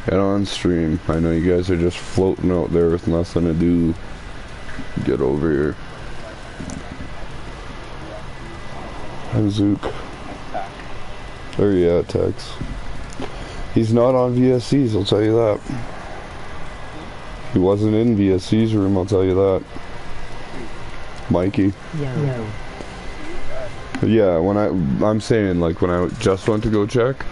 Get on stream. I know you guys are just floating out there with nothing to do. Get over here. Hi, Zook. Or yeah, Tex. He's not on VSC's, I'll tell you that. He wasn't in VSC's room, I'll tell you that. Mikey. Yeah. Yeah, when I'm saying, like, when I just went to go check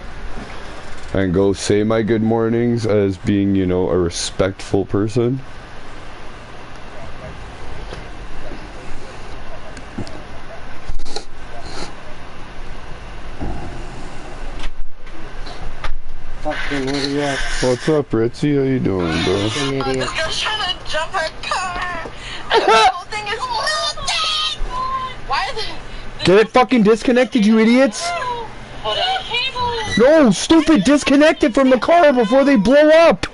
and go say my good mornings as being, you know, a respectful person. Fucking idiot. What's up, Ritzy? How you doing, bro? Fucking idiot. This girl's trying to jump her car. And the whole thing is melting. Why are they... Get it fucking disconnected, you idiots! No, stupid, disconnect it from the car before they blow up!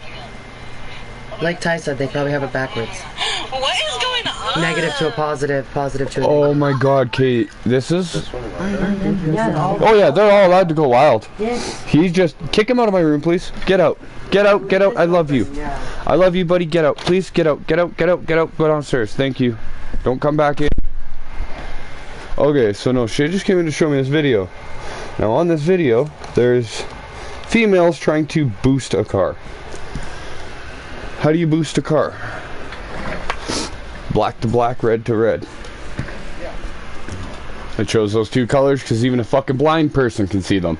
Like Ty said, they probably have it backwards. What is going on? Negative to a positive, positive to a Oh my god, Kate. This is... Oh yeah, they're all allowed to go wild. He's just... Kick him out of my room, please. Get out. Get out, get out. I love you. I love you, buddy. Get out. Please, get out. Get out, get out, get out. Go downstairs. Thank you. Don't come back in. Okay, so no, Shay just came in to show me this video. Now on this video, there's females trying to boost a car. How do you boost a car? Black to black, red to red. I chose those two colors because even a fucking blind person can see them.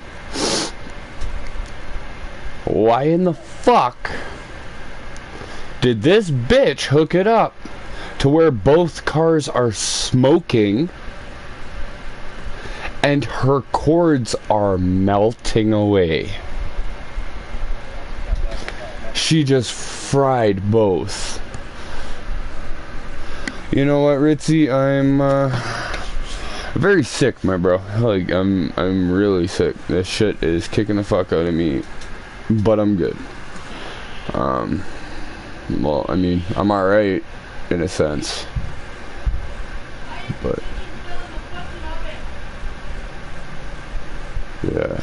Why in the fuck did this bitch hook it up to where both cars are smoking and her cords are melting away? She just fried both. You know what, Ritzy? I'm very sick, my bro. Like I'm really sick. This shit is kicking the fuck out of me, but I'm good. Well, I mean, I'm alright in a sense, but yeah.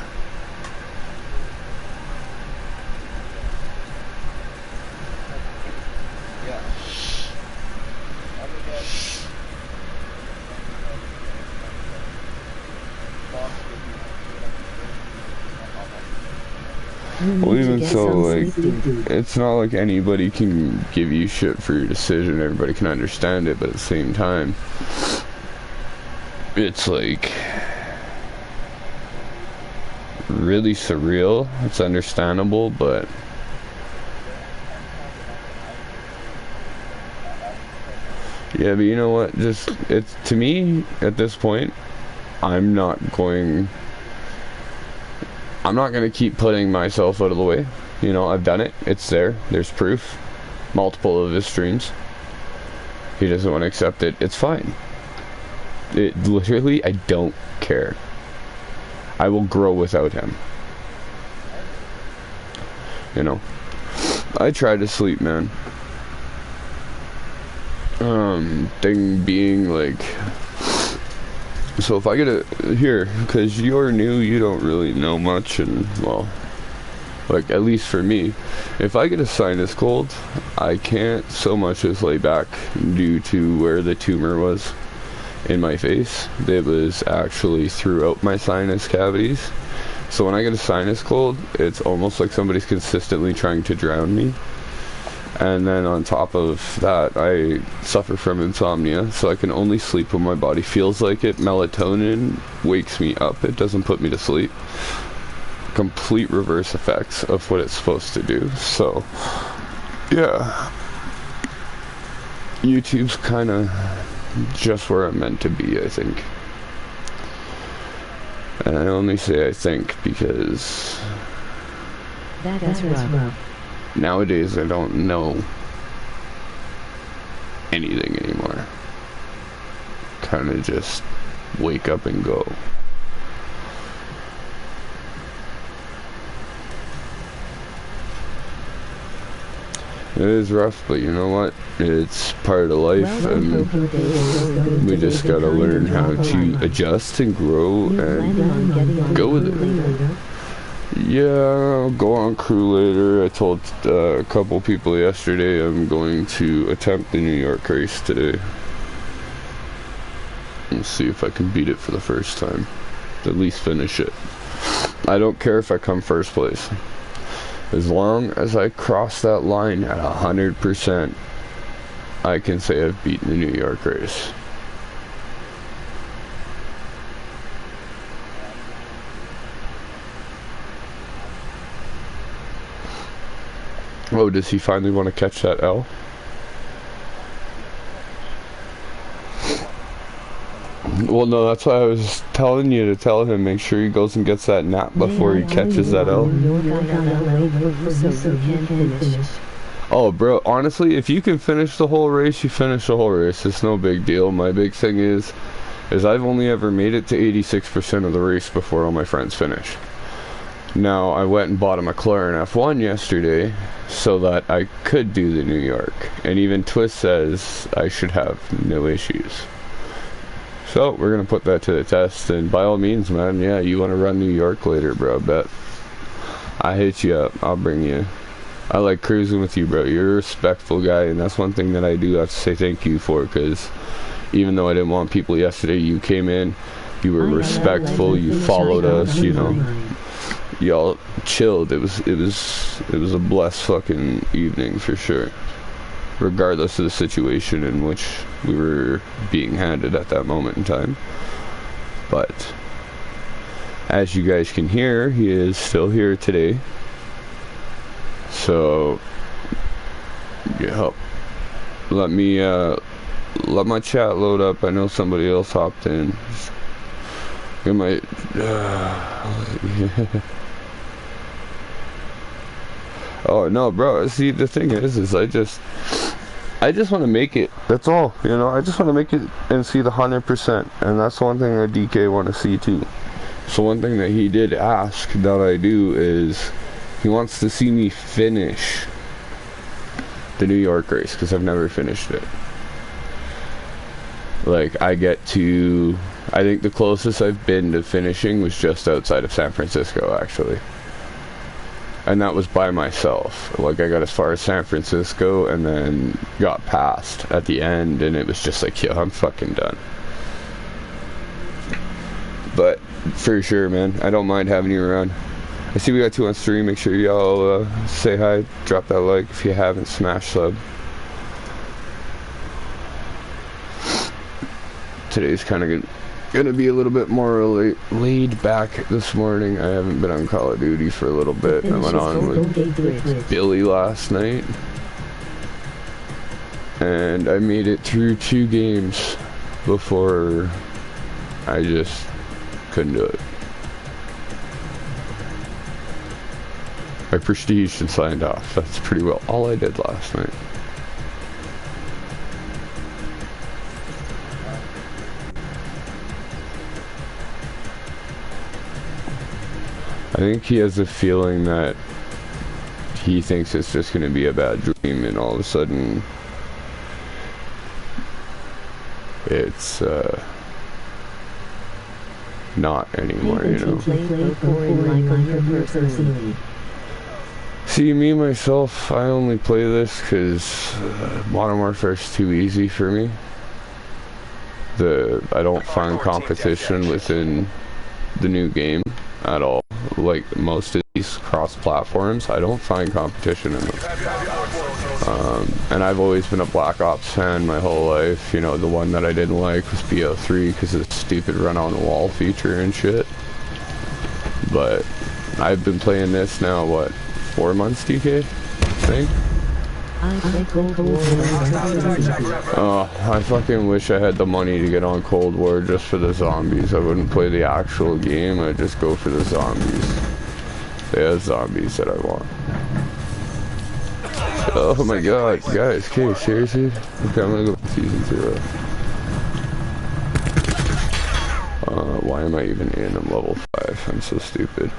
Well, even so, like, it's not like anybody can give you shit for your decision. Everybody can understand it, but at the same time, it's like really surreal. It's understandable, but yeah, but you know what? Just, it's, to me, at this point, I'm not going to keep putting myself out of the way. You know, I've done it. It's there. There's proof. Multiple of his streams. He doesn't want to accept it. It's fine. It literally, I don't care. I will grow without him. You know. I try to sleep, man. Thing being, like, so if I get a, here, because you're new, you don't really know much, and, well, like, at least for me, if I get a sinus cold, I can't so much as lay back due to where the tumor was in my face. It was actually throughout my sinus cavities. So when I get a sinus cold, it's almost like somebody's consistently trying to drown me. And then on top of that, I suffer from insomnia, so I can only sleep when my body feels like it. Melatonin wakes me up, it doesn't put me to sleep. Complete reverse effects of what it's supposed to do. So, yeah. YouTube's kind of just where I'm meant to be, I think. And I only say I think because That's rough. nowadays I don't know anything anymore. Kind of just wake up and go. It is rough, but you know what? It's part of life, and we just gotta learn how to adjust and grow and go with it. Yeah, I'll go on crew later. I told a couple people yesterday I'm going to attempt the New York race today. And see if I can beat it for the first time. At least finish it. I don't care if I come first place. As long as I cross that line at 100%, I can say I've beaten the New York race. Oh, does he finally want to catch that L? Well, no, that's why I was telling you to tell him, make sure he goes and gets that nap before he catches that L. Oh, bro, honestly, if you can finish the whole race, you finish the whole race. It's no big deal. My big thing is I've only ever made it to 86% of the race before all my friends finish. Now, I went and bought a McLaren F1 yesterday so that I could do the New York. And even Twist says I should have no issues. So, we're going to put that to the test. And by all means, man, yeah, you want to run New York later, bro, I bet. I hit you up. I'll bring you. I like cruising with you, bro. You're a respectful guy, and that's one thing that I do have to say thank you for, because even though I didn't want people yesterday, you came in, you were respectful, you followed us, you know. Y'all chilled. It was a blessed fucking evening for sure, regardless of the situation in which we were being handed at that moment in time. But as you guys can hear, he is still here today. So yeah, let my chat load up. I know somebody else hopped in. It might Oh no, bro, see, the thing is I just want to make it, that's all, you know. I just want to make it and see the 100%, and that's one thing that DK want to see too. So one thing that he did ask that I do is he wants to see me finish the New York race, because I've never finished it. Like, I think the closest I've been to finishing was just outside of San Francisco, actually. And that was by myself. Like, I got as far as San Francisco and then got past at the end, and it was just like, yo, I'm fucking done. But for sure, man, I don't mind having you around. I see we got 2 on stream. Make sure y'all say hi, drop that like if you haven't, smash sub. Today's kind of gonna be a little bit more laid back this morning. I haven't been on Call of Duty for a little bit. I went on with Billy last night, and I made it through 2 games before I just couldn't do it. My prestige had signed off. That's pretty well all I did last night. I think he has a feeling that he thinks it's just going to be a bad dream, and all of a sudden it's not anymore, you know. See, me myself, I only play this because Modern Warfare is too easy for me. I don't find competition within the new game at all. Like most of these cross platforms, I don't find competition in them. And I've always been a Black Ops fan my whole life. You know, the one that I didn't like was BO3 because of the stupid run on the wall feature and shit. But I've been playing this now, what, 4 months, DK? I think? Oh, I fucking wish I had the money to get on Cold War just for the zombies. I wouldn't play the actual game, I'd just go for the zombies. They have zombies that I want. Oh my god, guys, okay, seriously? Okay, I'm gonna go for Season 0. Why am I even in? I'm level 5, I'm so stupid.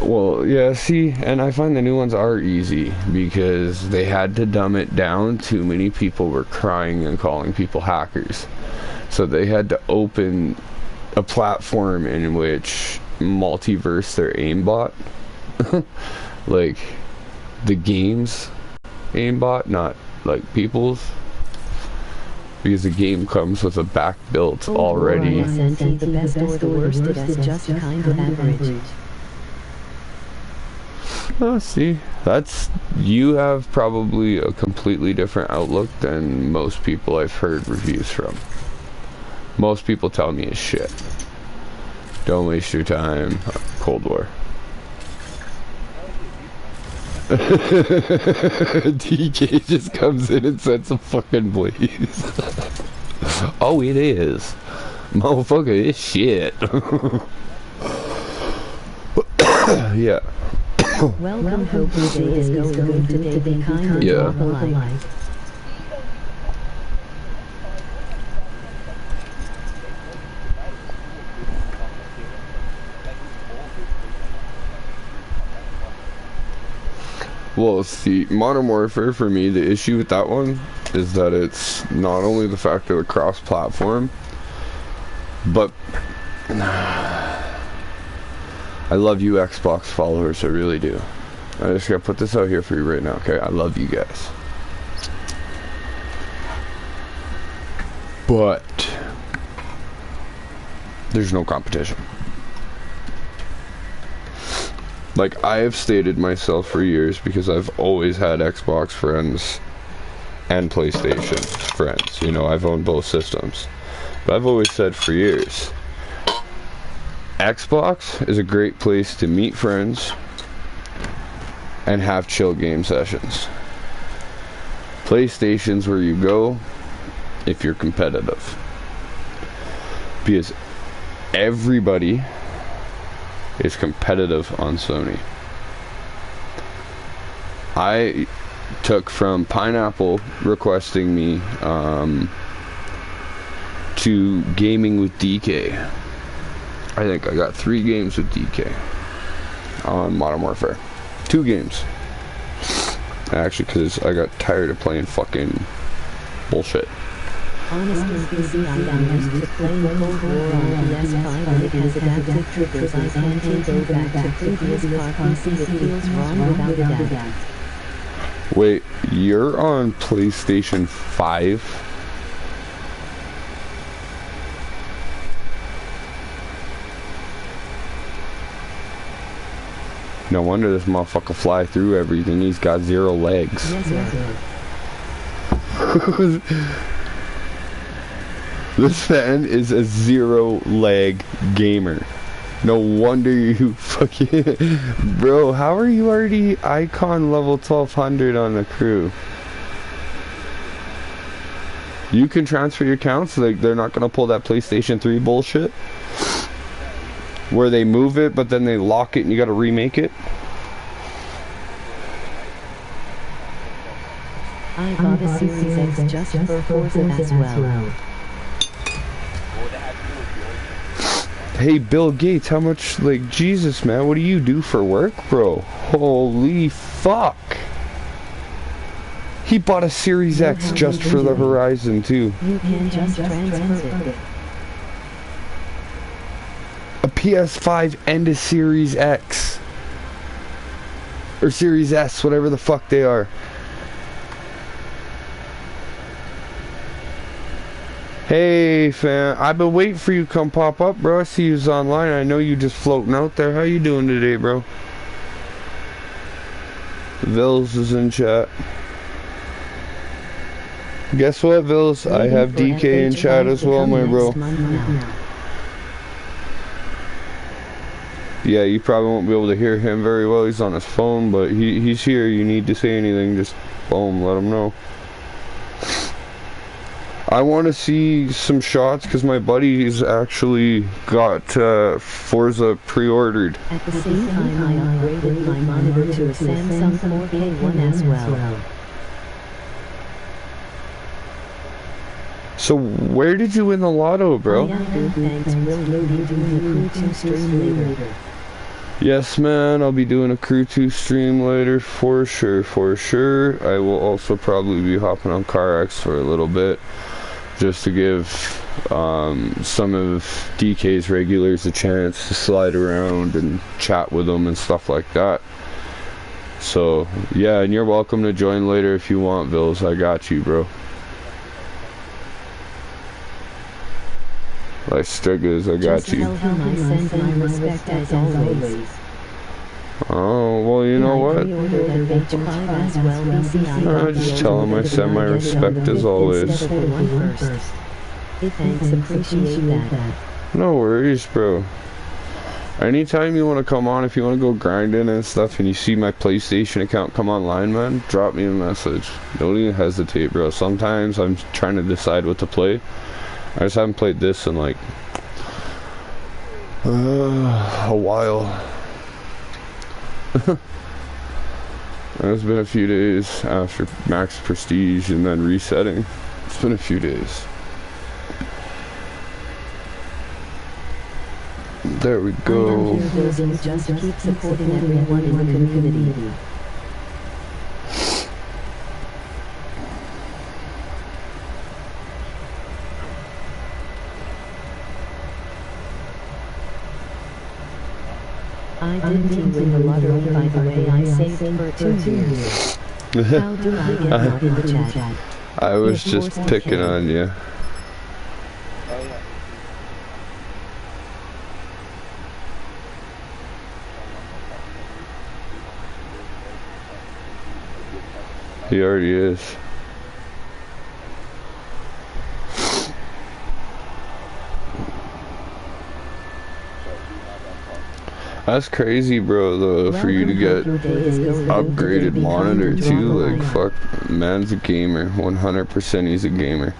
Well, yeah, see, and I find the new ones are easy because they had to dumb it down. Too many people were crying and calling people hackers. So they had to open a platform in which multiverse their aimbot. Like the game's aimbot, not like people's. Because the game comes with a back built already. The best or the worst, it is just kind of average. Oh, see, you have probably a completely different outlook than most people I've heard reviews from. Most people tell me it's shit. Don't waste your time. Cold War. DK just comes in and sets a fucking blaze. Oh, it is. Motherfucker, it's shit. Yeah. Welcome, hope your day is going good today. Be kind and Yeah. polite. Well, see, Modern Warfare, for me, the issue with that one is that it's not only the fact that it's cross-platform, but I love you Xbox followers, I really do. I just gotta put this out here for you right now, okay? I love you guys. But there's no competition. Like, I have stated myself for years, because I've always had Xbox friends and PlayStation friends. You know, I've owned both systems. But I've always said for years, Xbox is a great place to meet friends and have chill game sessions. PlayStation's where you go if you're competitive. Because everybody is competitive on Sony. I took from Pineapple requesting me to gaming with DK. I think I got 3 games with DK on Modern Warfare. 2 games. Actually, because I got tired of playing fucking bullshit. Honestly speaking, I am used to playing Cold War on PS5 and it has adaptive triggers. I can't go back to previous PC. It feels wrong without a doubt. Wait, you're on PlayStation 5? No wonder this motherfucker fly through everything. He's got 0 legs. Yes, yes. This fan is a 0 leg gamer. No wonder you fucking... Bro, how are you already icon level 1200 on the crew? You can transfer your accounts, like they're not gonna pull that PlayStation 3 bullshit? Where they move it, but then they lock it and you gotta remake it? I bought a Series X just for Forza as well. Hey, Bill Gates, how much, like, Jesus, man, what do you do for work, bro? Holy fuck. He bought a Series X just for the Horizon, too. You can just transfer it. A PS5 and a Series X. Or Series S, whatever the fuck they are. Hey, fam, I've been waiting for you to come pop up, bro. I see you's online. I know you just floating out there. How you doing today, bro? Vils is in chat. Guess what, Vils? I have DK in chat as well, my bro. Yeah, you probably won't be able to hear him very well. He's on his phone, but he's here. You need to say anything, just boom, let him know. I want to see some shots because my buddy's actually got Forza pre-ordered. At the same time, I upgraded my monitor to a Samsung 4K one as well. So where did you win the lotto, bro? I am good, thanks. Will you be doing a Crew 2 stream later? Yes, man, I'll be doing a Crew 2 stream later, for sure, for sure. I will also probably be hopping on CarX for a little bit. just to give some of DK's regulars a chance to slide around and chat with them and stuff like that. So yeah, and you're welcome to join later if you want, Vils. I got you, bro. Like Striggers, I got Just you. tell him I send my respect as always. Oh, well, you know what? Just tell him I send my respect as always. Thanks, appreciate that. No worries, bro. Anytime you want to come on, if you want to go grinding and stuff, and you see my PlayStation account come online, man, drop me a message. Don't even hesitate, bro. Sometimes I'm trying to decide what to play. I just haven't played this in like a while. It's been a few days after Max Prestige and then resetting. It's been a few days. There we go. Just keep supporting everyone in the community. I didn't win the lottery, by the way. I saved for 2 years. How do I get out in the chat? I was just picking on you. He already is. That's crazy, bro, though, for you to get upgraded monitor too. Like, fuck, man's a gamer. 100% he's a gamer.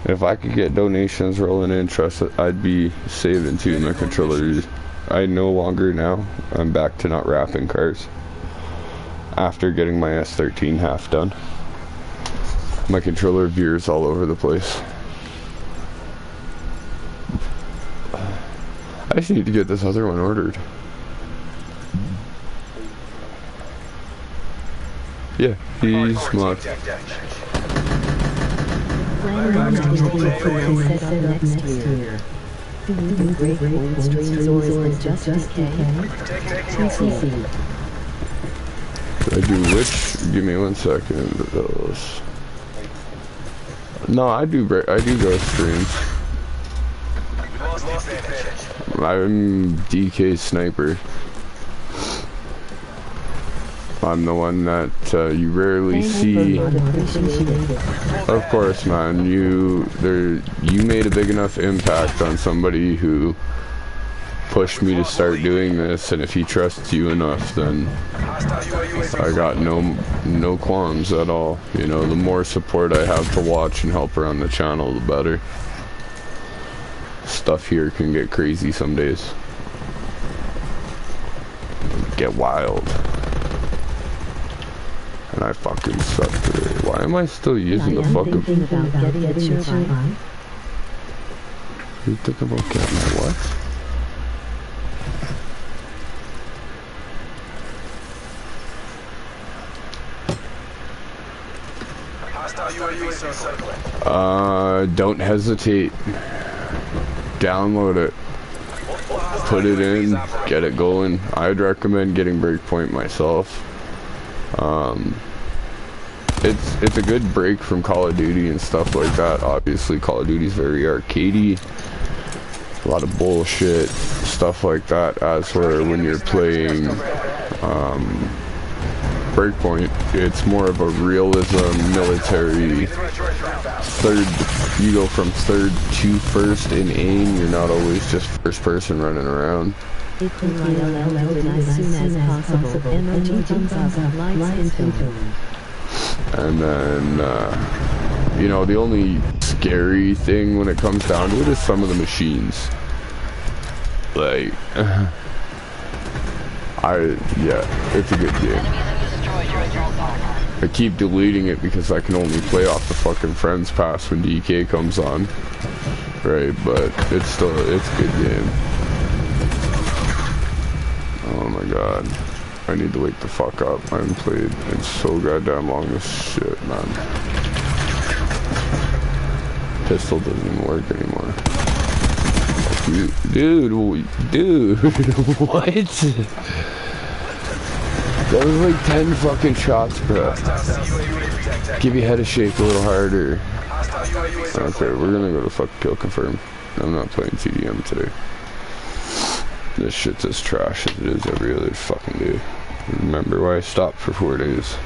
If I could get donations rolling in, trust it, I'd be saving too. My controller, I no longer now. I'm back to not wrapping cars. After getting my S13 half done. My controller veers all over the place. I just need to get this other one ordered. Yeah, he's smart. I do which? Give me 1 second. Those. No, I do ghost streams. I'm DK Sniper. I'm the one that you rarely see. Of course, man. You made a big enough impact on somebody who pushed me to start doing this, and if he trusts you enough, then I got no qualms at all. You know, the more support I have to watch and help around the channel, the better. Stuff here can get crazy some days. Get wild. And I fucking suck today. Why am I still using the fucking... You think about getting what? Don't hesitate. Download it. Put it in. Get it going. I'd recommend getting Breakpoint myself. It's a good break from Call of Duty and stuff like that. Obviously, Call of Duty's very arcadey. A lot of bullshit, stuff like that. As for when you're playing Breakpoint, it's more of a realism, military. You go from third to first in aim. You're not always just first person running around. As soon as possible. Emoji thumbs up, lights into. And then, you know, the only scary thing when it comes down to it is some of the machines. Like, yeah, it's a good game. I keep deleting it because I can only play off the fucking friends pass when DK comes on. Right, but it's a good game. Oh my god. I need to wake the fuck up. I haven't played in so goddamn long this shit, man. pistol doesn't even work anymore. Dude, what? That was like 10 fucking shots, bro. Give your head a shake a little harder. Okay, we're gonna go to fucking kill confirm. I'm not playing TDM today. This shit's as trash as it is every other fucking day. Remember why I stopped for 4 days.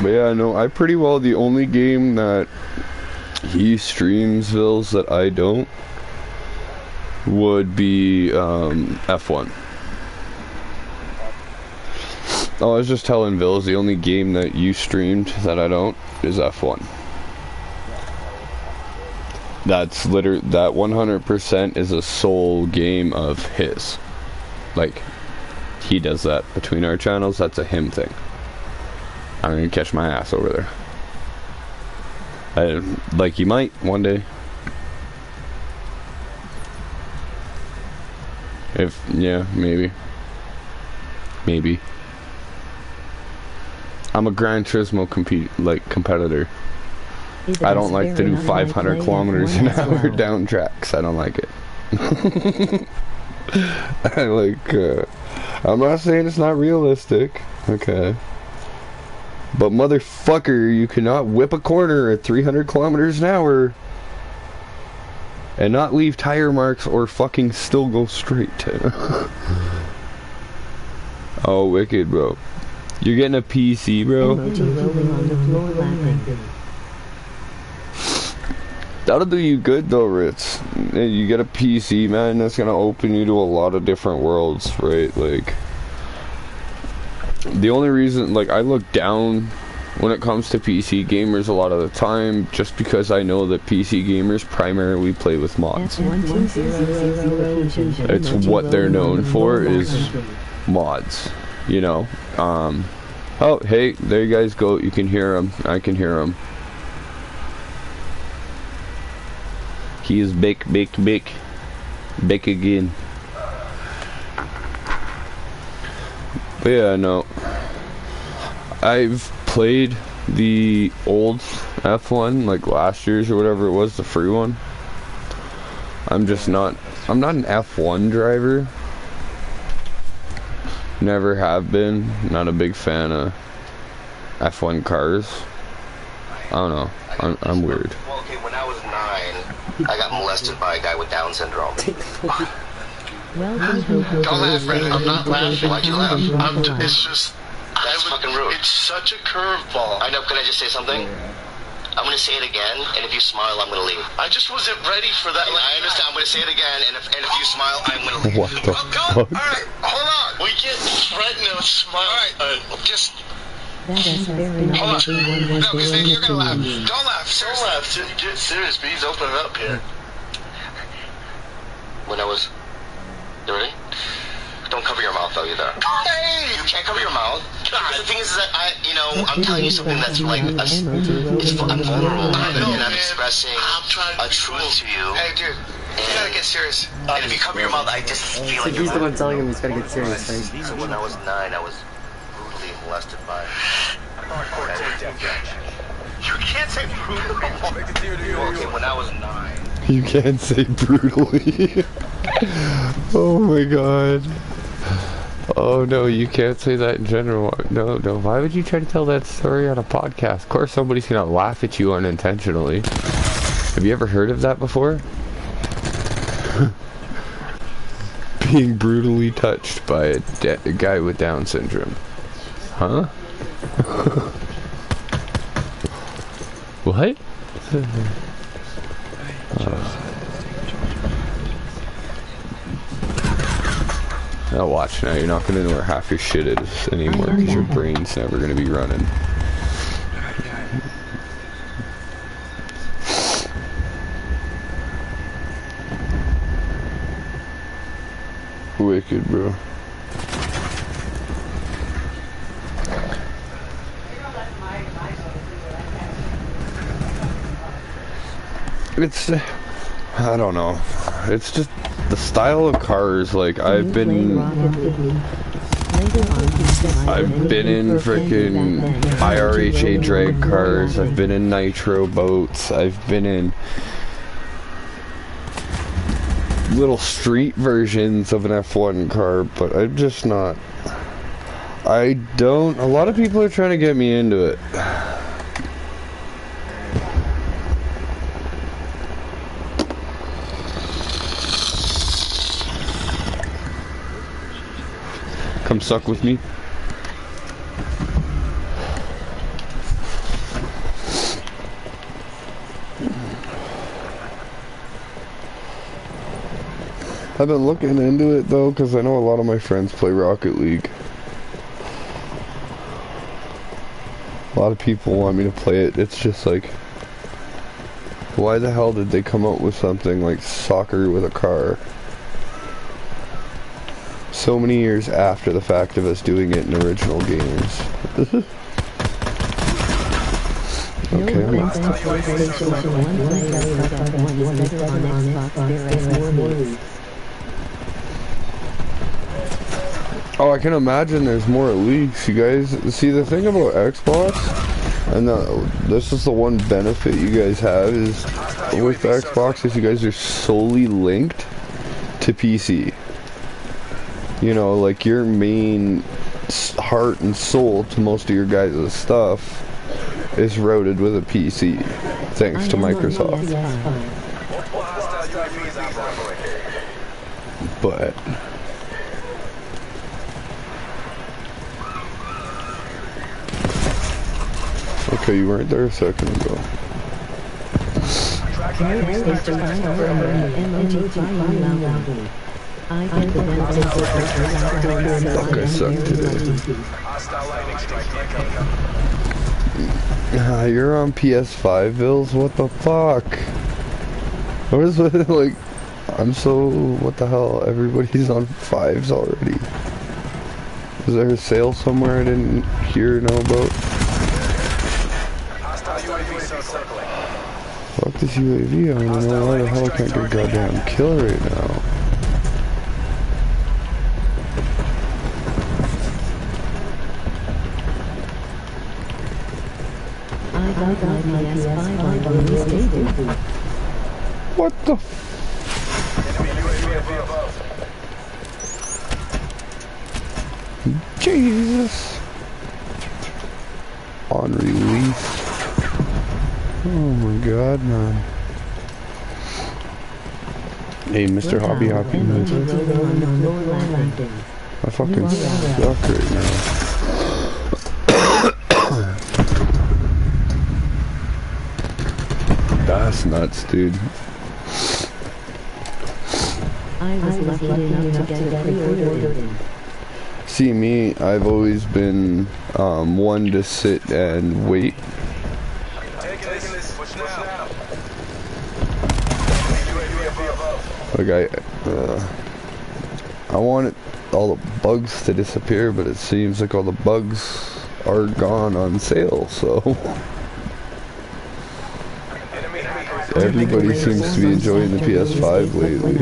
But yeah, no, I pretty well, the only game that he streams, Vils, that I don't, would be F1. Oh, I was just telling Vils, the only game that you streamed that I don't is F1. That's literally, that 100% is a sole game of his. Like, he does that between our channels, that's a him thing. I'm gonna catch my ass over there. Like, you might one day. If, yeah, maybe. Maybe. I'm a Gran Turismo competitor. I don't like to do 500 kilometers an hour down tracks. I don't like it. I like, I'm not saying it's not realistic, okay. But motherfucker, you cannot whip a corner at 300 kilometers an hour and not leave tire marks or fucking still go straight. Oh, wicked, bro. You're getting a PC, bro? That'll do you good though, Ritz. You get a PC, man, that's gonna open you to a lot of different worlds, right? Like, the only reason, like, I look down when it comes to PC gamers a lot of the time, just because I know that PC gamers primarily play with mods. It's what they're known for, is mods, you know? Oh, hey, there you guys go, you can hear him, I can hear him. He is back again. But yeah, no. I've played the old F1, like last year's or whatever it was, the free one. I'm not an F1 driver. Never have been. Not a big fan of F1 cars. I don't know. I'm weird. Well, okay, when I was 9, I got molested by a guy with Down syndrome. Don't laugh, Brandon. I'm not laughing. Why'd you laugh? It's just... That's fucking rude. It's such a curveball. I know, can I just say something? I'm gonna say it again, and if you smile, I'm gonna leave. I just wasn't ready for that. I understand, I'm gonna say it again, and if you smile, I'm gonna leave. What the fuck? Alright, hold on. We can't threaten a smile. Alright, just... That is very Hold on. everyone was No, because then very you're gonna laugh. opinion. Don't laugh. Seriously. Don't laugh. Get serious, please. Open it up here. When I was... You ready? Don't cover your mouth, though, either. Hey! You can't cover your mouth. Because the thing is that I'm telling you something that's like, I'm vulnerable, and I'm expressing a truth to you. Hey, dude. You gotta get serious. And if you cover your mouth, I just feel like He's the one telling him he's gotta get serious, right? So when I was 9, I was brutally molested by... You can't say brutally. Okay, when I was 9... You can't say brutally. Oh my god. Oh no, you can't say that in general. No, why would you try to tell that story on a podcast? Of course somebody's gonna laugh at you unintentionally. Have you ever heard of that before? Being brutally touched by a guy with Down syndrome. Huh? What? Now watch, now you're not going to know where half your shit is anymore because your brain's never going to be running. Wicked, bro. It's, I don't know. It's just the style of cars, like, I've been... I've been in frickin' IRHA drag cars, I've been in nitro boats, I've been in little street versions of an F1 car, but I'm just not. A lot of people are trying to get me into it. Come suck with me. I've been looking into it though, because I know a lot of my friends play Rocket League. A lot of people want me to play it. It's just like, why the hell did they come up with something like soccer with a car so many years after the fact of us doing it in original games? Okay. Oh, I can imagine there's more leaks. You guys, see the thing about Xbox, and this is the one benefit you guys have is with Xbox is you guys are solely linked to PC. You know, like your main heart and soul to most of your guys' stuff is routed with a PC, thanks to Microsoft. But okay, you weren't there a second ago. Fuck, I suck today. You're on PS5, Bills? What the fuck? What is it like? I'm so... what the hell? Everybody's on 5s already. Is there a sale somewhere I didn't hear or know about? Fuck this UAV, I don't know why the hell I can't get a goddamn kill right now. What the f... Jesus. On release. Oh my god, man. Hey, Mr. Hobby Hoppy, man. I fucking suck right now. That's nuts, dude. I was lucky enough to get a pre-order. See me, I've always been one to sit and wait. Like I wanted all the bugs to disappear, but it seems like all the bugs are gone on sale, so everybody seems to be enjoying the PS5 lately.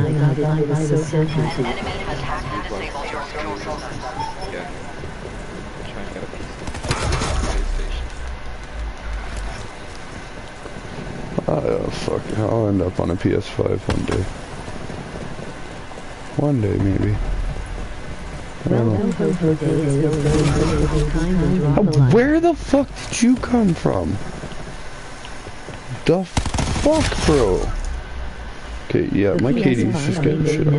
Oh, fuck it. I'll end up on a PS5 one day. One day, maybe. I don't know. Where the fuck did you come from? The fuck, bro? Okay, yeah, my Katie's just getting shit on.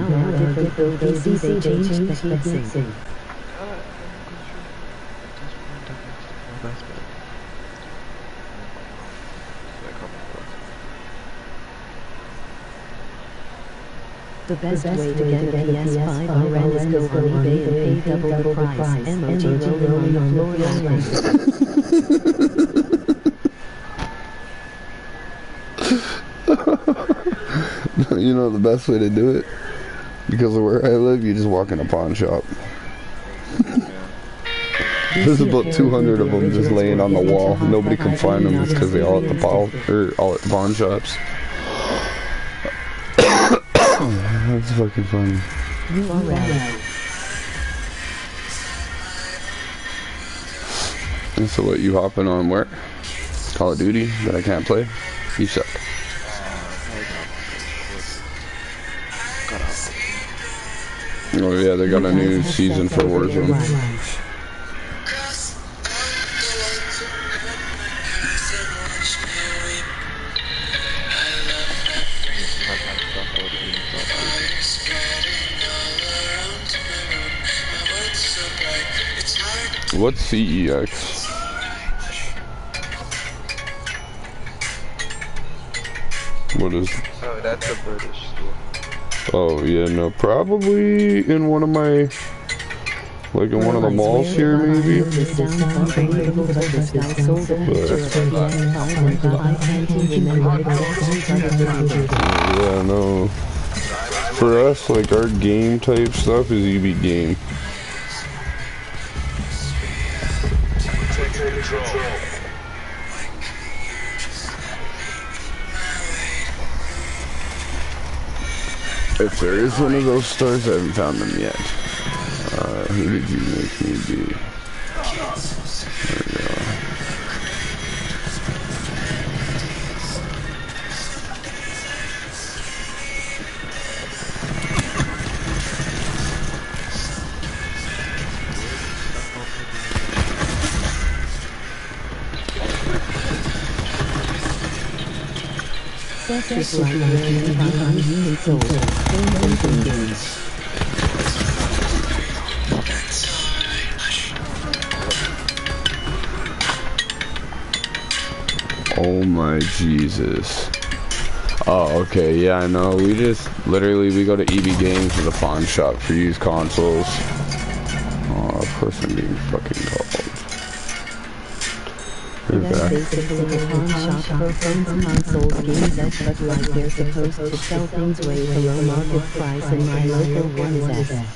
The best way to get a PS5 RN is go on eBay and pay double the price. MOT rolling on the floor. You know the best way to do it? Because of where I live, you just walk in a pawn shop. There's about 200 of them just laying on the wall. Nobody can find them just because they all at the pawn shops. That's fucking funny. You are right. So what, you hopping on where? Call of Duty that I can't play? You suck. Oh yeah, they got a new season for Warzone. What's CEX? What is? Oh, that's a British school. Oh yeah, no, probably in one of my, like in one of the malls here, maybe. Yeah, no. For us, like our game type stuff is EB game. If there is one of those stores, I haven't found them yet. Who did you make me be? There we go. Oh my Jesus. Oh, okay, yeah, I know. We just, literally, we go to EB Games with a pawn shop for used consoles. Oh, of course I'm being fucking called. That's basically a pawn shop for phones, consoles, games, but like they're supposed to sell things way below market price, and my local one is at.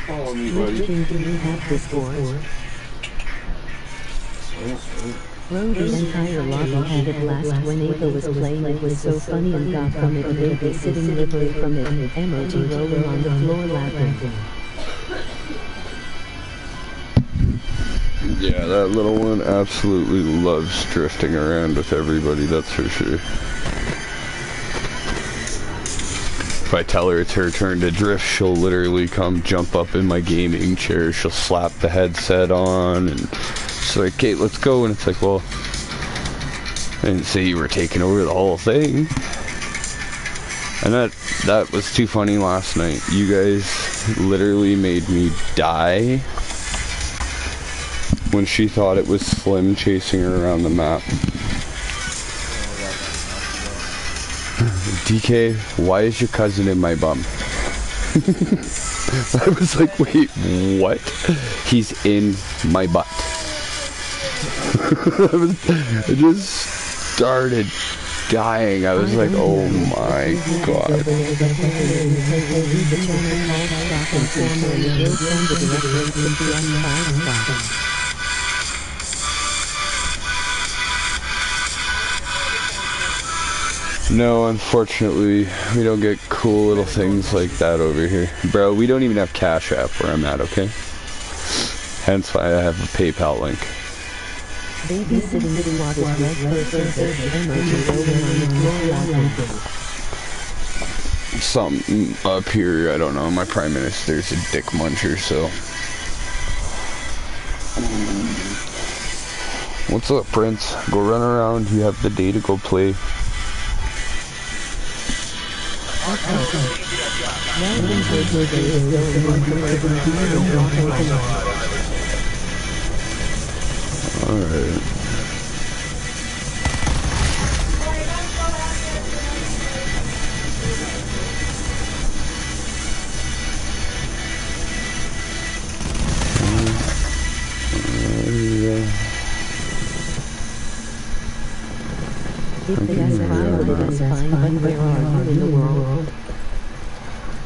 Follow me, buddy. Do you have Discord? Bro, the entire lobby had a blast when Ava was playing. It was so funny and got from it a baby sitting literally from it. Emoji rolling on the floor laughing. Yeah, that little one absolutely loves drifting around with everybody, that's for sure. If I tell her it's her turn to drift, she'll literally come jump up in my gaming chair, she'll slap the headset on, and she's like, Kate, let's go, and it's like, well, I didn't say you were taking over the whole thing. And that was too funny last night. You guys literally made me die when she thought it was Slim chasing her around the map. DK, why is your cousin in my bum? I was like, wait, what? He's in my butt. I just started dying. I was like, oh my god. No, unfortunately, we don't get cool little things like that over here. Bro, we don't even have Cash App where I'm at, okay? Hence why I have a PayPal link. Something up here, I don't know. My Prime Minister's a dick muncher, so. What's up, Prince? Go run around. You have the day to go play. Alright.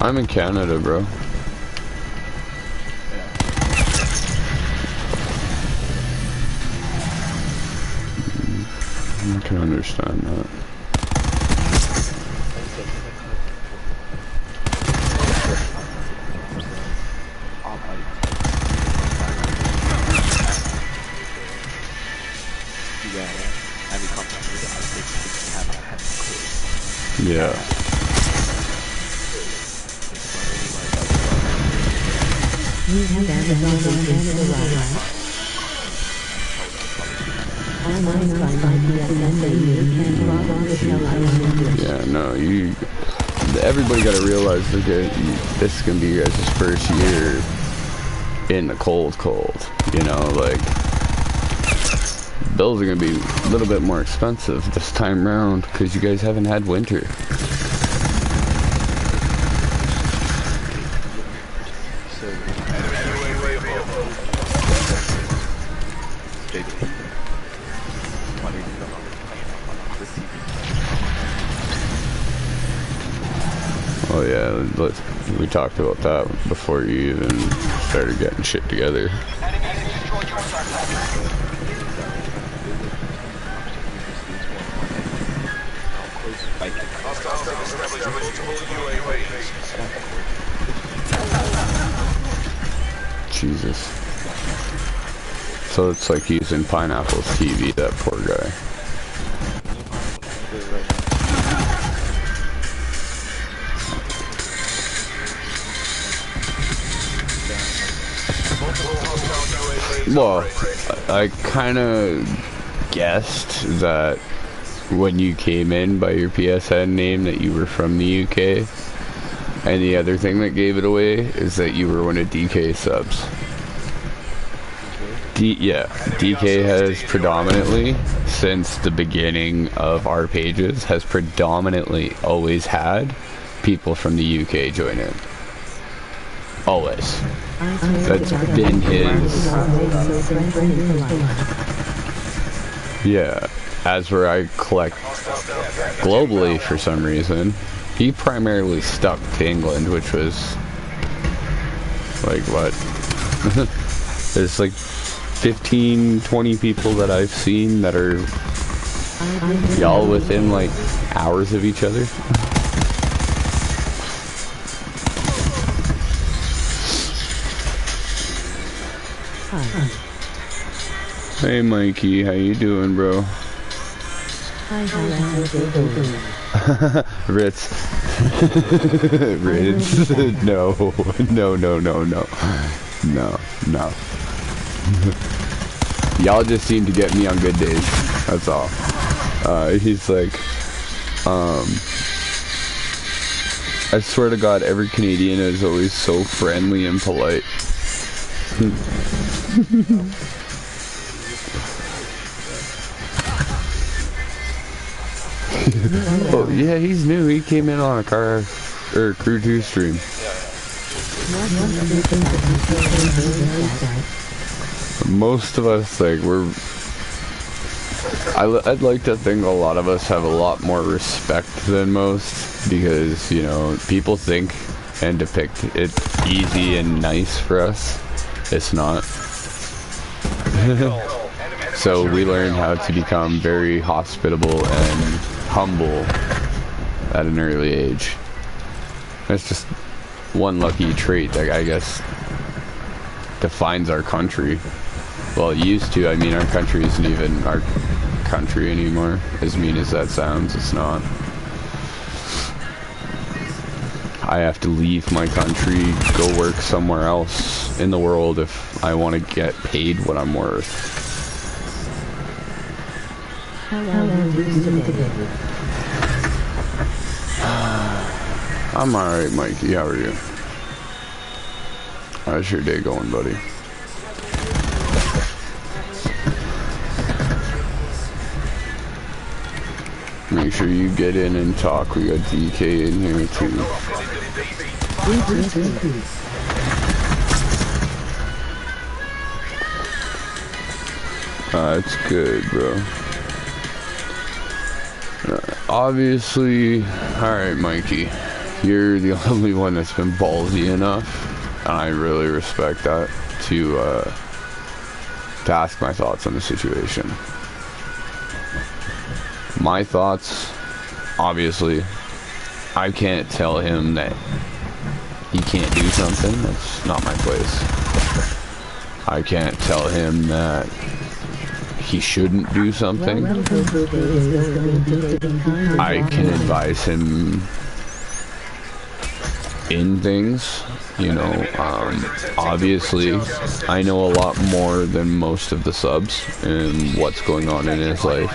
I'm in Canada, bro. I can understand that. Yeah. You have Amazon in Canada, right? Yeah, no, everybody gotta realize that this is gonna be your guys' first year in the cold, you know, like, bills are gonna be a little bit more expensive this time round, because you guys haven't had winter. Oh yeah, we talked about that before you even started getting shit together. Jesus. So it's like using Pineapple's TV, that poor guy. Well, I kind of guessed that when you came in by your PSN name that you were from the UK. And the other thing that gave it away is that you were one of DK subs. Yeah, DK has predominantly, since the beginning of our pages, has predominantly always had people from the UK join in. Always. That's been his... Yeah, as where I collect globally for some reason. He primarily stuck to England, which was... like, what? There's like 15, 20 people that I've seen that are y'all within like hours of each other. Hey Mikey, how you doing, bro? Ritz. Ritz. No. No. Y'all just seem to get me on good days. That's all. He's like, I swear to God, every Canadian is always so friendly and polite. Oh, yeah, he's new. He came in on a Crew 2 stream. Most of us, like, I'd like to think a lot of us have a lot more respect than most, because, you know, people think and depict it easy and nice for us. It's not. So we learn how to become very hospitable and humble at an early age. That's just one lucky trait that I guess defines our country. Well, it used to. I mean, our country isn't even our country anymore. As mean as that sounds, it's not. I have to leave my country, go work somewhere else in the world if I want to get paid what I'm worth. I'm alright, Mikey. How are you? How's your day going, buddy? Make sure you get in and talk. We got DK in here too. That's good, bro. Obviously, alright, Mikey. You're the only one that's been ballsy enough, and I really respect that, to ask my thoughts on the situation. My thoughts, obviously, I can't tell him that he can't do something. That's not my place. I can't tell him that he shouldn't do something. I can advise him in things, you know. Obviously, I know a lot more than most of the subs and what's going on in his life.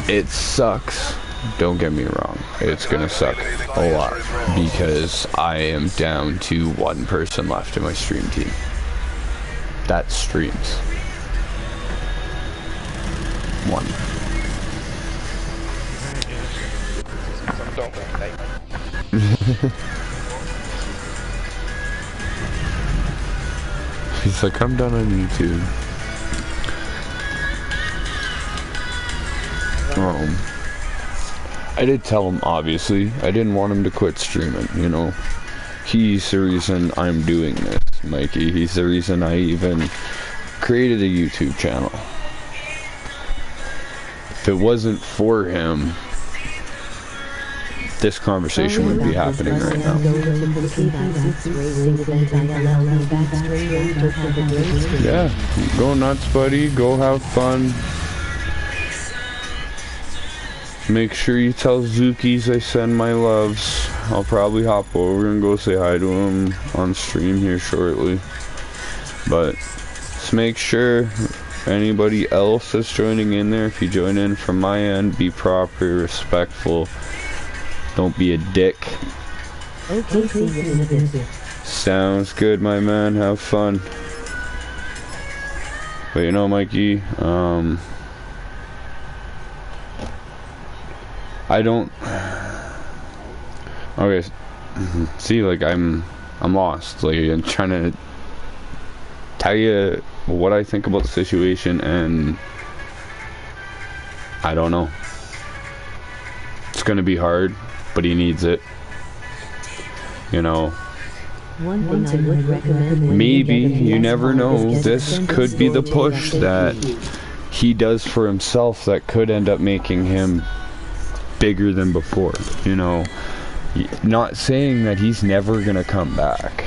It sucks, don't get me wrong. It's gonna suck a lot because I am down to one person left in my stream team that streams. One. He's like, I'm done on YouTube. I did tell him, obviously. I didn't want him to quit streaming, you know. He's the reason I'm doing this, Mikey. He's the reason I even created a YouTube channel. If it wasn't for him, this conversation would be happening right now. Yeah, go nuts, buddy. Go have fun. Make sure you tell Zookies I send my loves. I'll probably hop over and go say hi to him on stream here shortly. But just make sure anybody else that's joining in there, if you join in from my end, be proper, respectful. Don't be a dick. Sounds good, my man. Have fun. But you know, Mikey, I don't. Okay, see, like I'm lost. Like I'm trying to tell you what I think about the situation, and I don't know. It's gonna be hard, but he needs it. You know. One thing I would recommend. Maybe, you never know. This could be the push that he does for himself that could end up making him bigger than before, you know. Not saying that he's never gonna come back,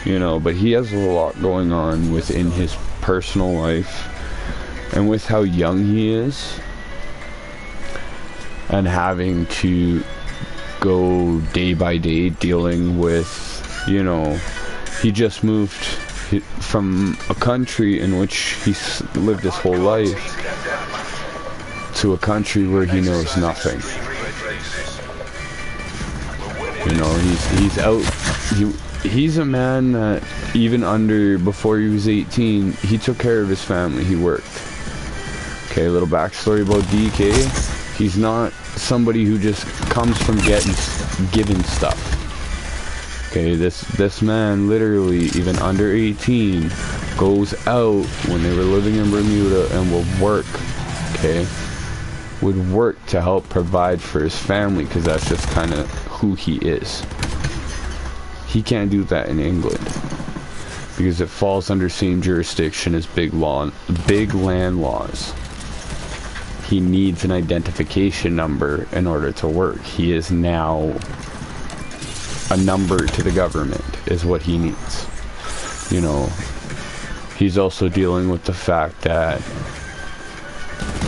you know, but he has a lot going on within his personal life, and with how young he is, and having to go day by day dealing with, you know, he just moved from a country in which he's lived his whole life to a country where he knows nothing. You know, he's out. He's a man that even before he was 18, he took care of his family. He worked. Okay, a little backstory about DK. He's not somebody who just comes from giving stuff. Okay, this man literally, even under 18, goes out when they were living in Bermuda and will work. Okay, would work to help provide for his family, because that's just kind of who he is. He can't do that in England because it falls under same jurisdiction as big land laws. He needs an identification number in order to work. He is now a number to the government is what he needs. You know, he's also dealing with the fact that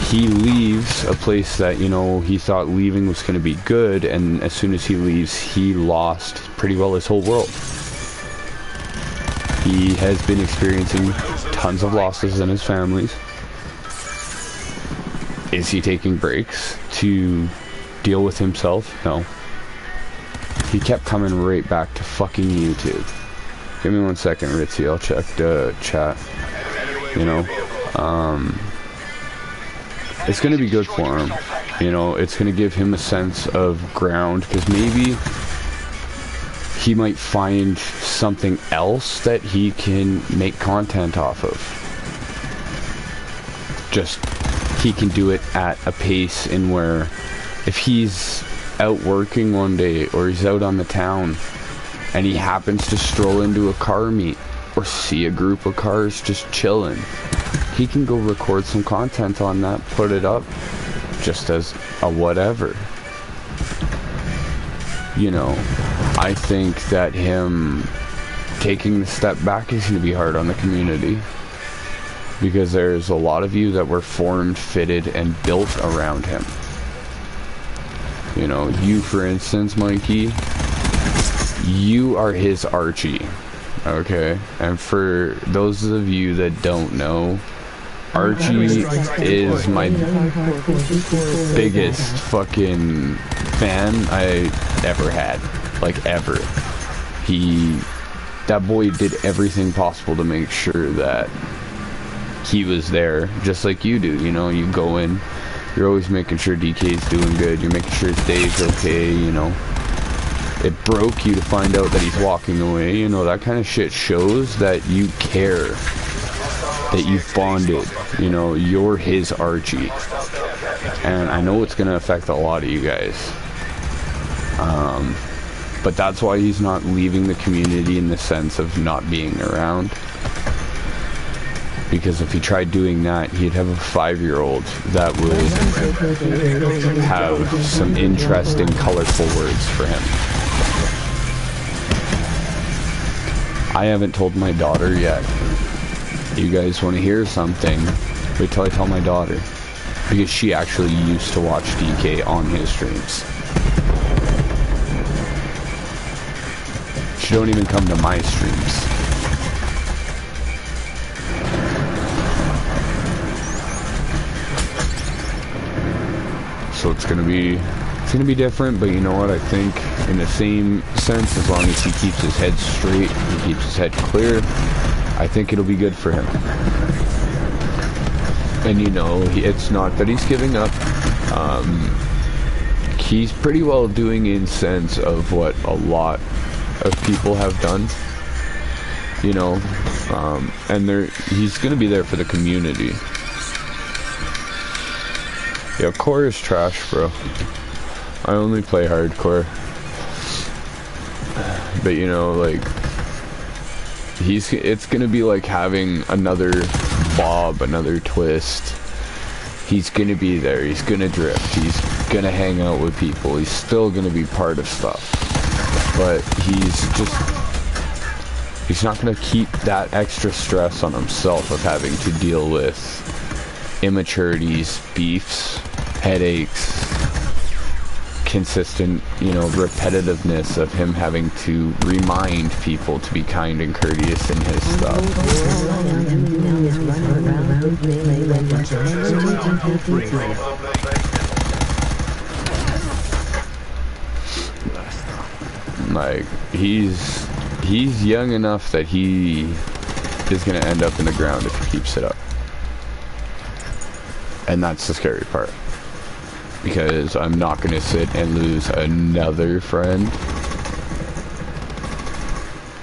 he leaves a place that, you know, he thought leaving was going to be good, and as soon as he leaves, he lost pretty well his whole world. He has been experiencing tons of losses in his families. Is he taking breaks to deal with himself? No. He kept coming right back to fucking YouTube. Give me 1 second, Ritzy, I'll check the chat. You know? It's gonna be good for him. You know, it's gonna give him a sense of ground, because maybe he might find something else that he can make content off of. Just, he can do it at a pace in where if he's out working one day or he's out on the town and he happens to stroll into a car meet or see a group of cars just chilling, he can go record some content on that, put it up just as a whatever. You know, I think that him taking the step back is going to be hard on the community, because there's a lot of you that were formed, fitted, and built around him. You know, you for instance, Mikey, you are his Archie, okay? And for those of you that don't know, Archie is my biggest fucking fan I ever had. Like, ever. That boy did everything possible to make sure that he was there, just like you do. You know, you go in, you're always making sure DK's doing good, you're making sure his day's okay, you know. It broke you to find out that he's walking away, you know, that kind of shit shows that you care, that you've bonded, you know, you're his Archie. And I know it's gonna affect a lot of you guys. But that's why he's not leaving the community in the sense of not being around. Because if he tried doing that, he'd have a 5-year-old that would have some interesting, colorful words for him. I haven't told my daughter yet. You guys want to hear something? Wait till I tell my daughter. Because she actually used to watch DK on his streams. She don't even come to my streams. So it's gonna be different, but you know what, I think in the same sense, as long as he keeps his head straight, he keeps his head clear, I think it'll be good for him. And you know, it's not that he's giving up. He's pretty well doing in sense of what a lot of people have done, you know, and he's gonna be there for the community. Yeah, core is trash, bro. I only play hardcore. But you know, like, it's gonna be like having another Bob, another Twist. He's gonna be there, he's gonna drift, he's gonna hang out with people, he's still gonna be part of stuff. But he's not gonna keep that extra stress on himself of having to deal with immaturities, beefs, headaches, consistent, you know, repetitiveness of him having to remind people to be kind and courteous in his stuff. Like, he's young enough that he is gonna end up in the ground if he keeps it up. And that's the scary part. Because I'm not gonna sit and lose another friend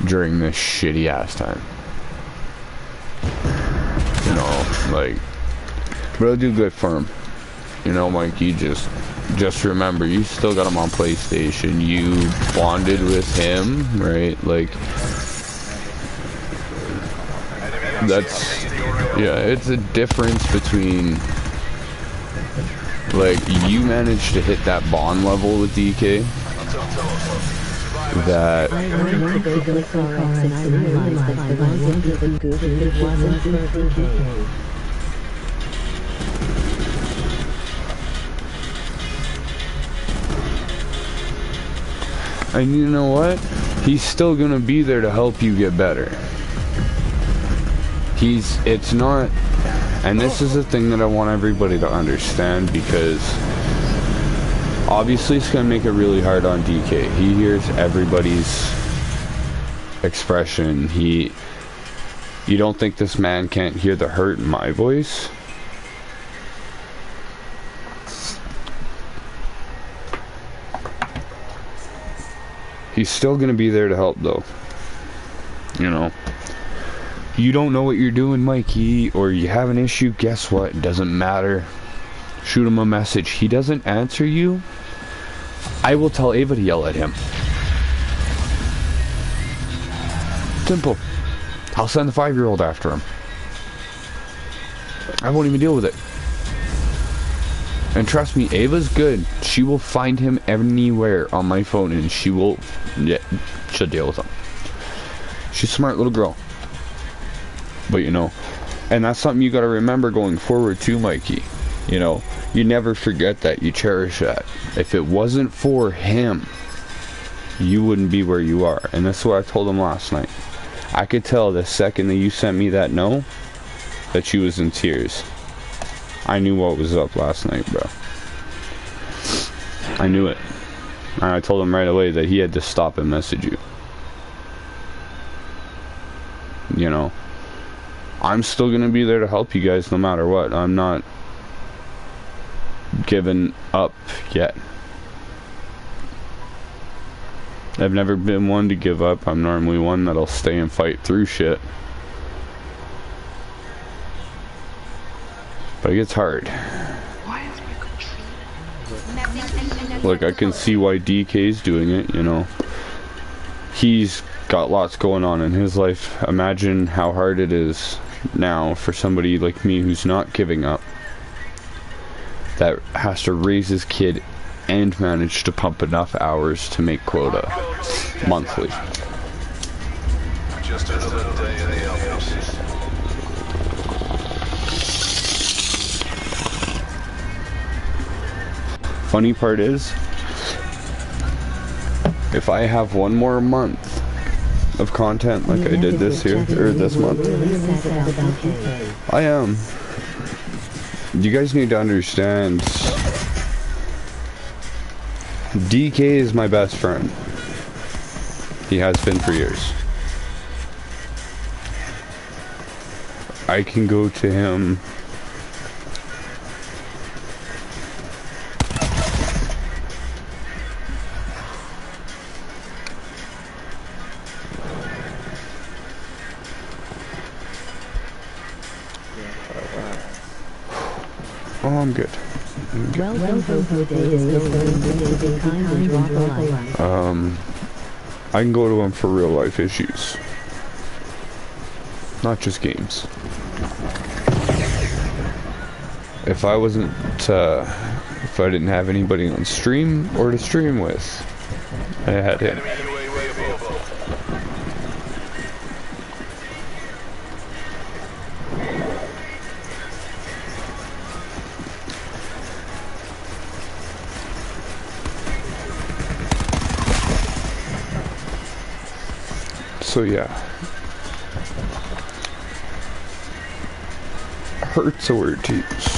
during this shitty ass time. You know, like, but I'll do good for him. You know, Mikey, just remember, you still got him on PlayStation. You bonded with him, right? Like, that's, yeah, it's a difference between, like, you managed to hit that bond level with DK that and you know what? He's still gonna be there to help you get better. It's not, and this is the thing that I want everybody to understand, because Obviously, it's gonna make it really hard on DK. He hears everybody's expression. You don't think this man can't hear the hurt in my voice? He's still gonna be there to help, though. You know. You don't know what you're doing, Mikey, or you have an issue, guess what? It doesn't matter. Shoot him a message. He doesn't answer you, I will tell Ava to yell at him. Simple. I'll send the 5-year-old after him. I won't even deal with it. And trust me, Ava's good. She will find him anywhere on my phone and she'll deal with him. She's a smart little girl. But you know, and that's something you gotta remember going forward too, Mikey. You know, you never forget that. You cherish that. If it wasn't for him, you wouldn't be where you are. And that's what I told him last night. I could tell the second that you sent me that no, that she was in tears. I knew what was up last night, bro. I knew it. And I told him right away that he had to stop and message you. You know, I'm still going to be there to help you guys no matter what. I'm not giving up yet. I've never been one to give up. I'm normally one that'll stay and fight through shit. But it gets hard. Look, I can see why DK's doing it, you know. He's got lots going on in his life. Imagine how hard it is now for somebody like me who's not giving up, that has to raise his kid and manage to pump enough hours to make quota monthly. Just another day in the office. Funny part is, if I have one more month of content like I did this year, or this month, I am. You guys need to understand, DK is my best friend. He has been for years. I can go to him Oh, I'm good. Welcome Ho Day is going to be kind and drop a like. I can go to him for real life issues. Not just games. If I wasn't, if I didn't have anybody on stream or to stream with, I had him. So yeah, hurt's a word to use.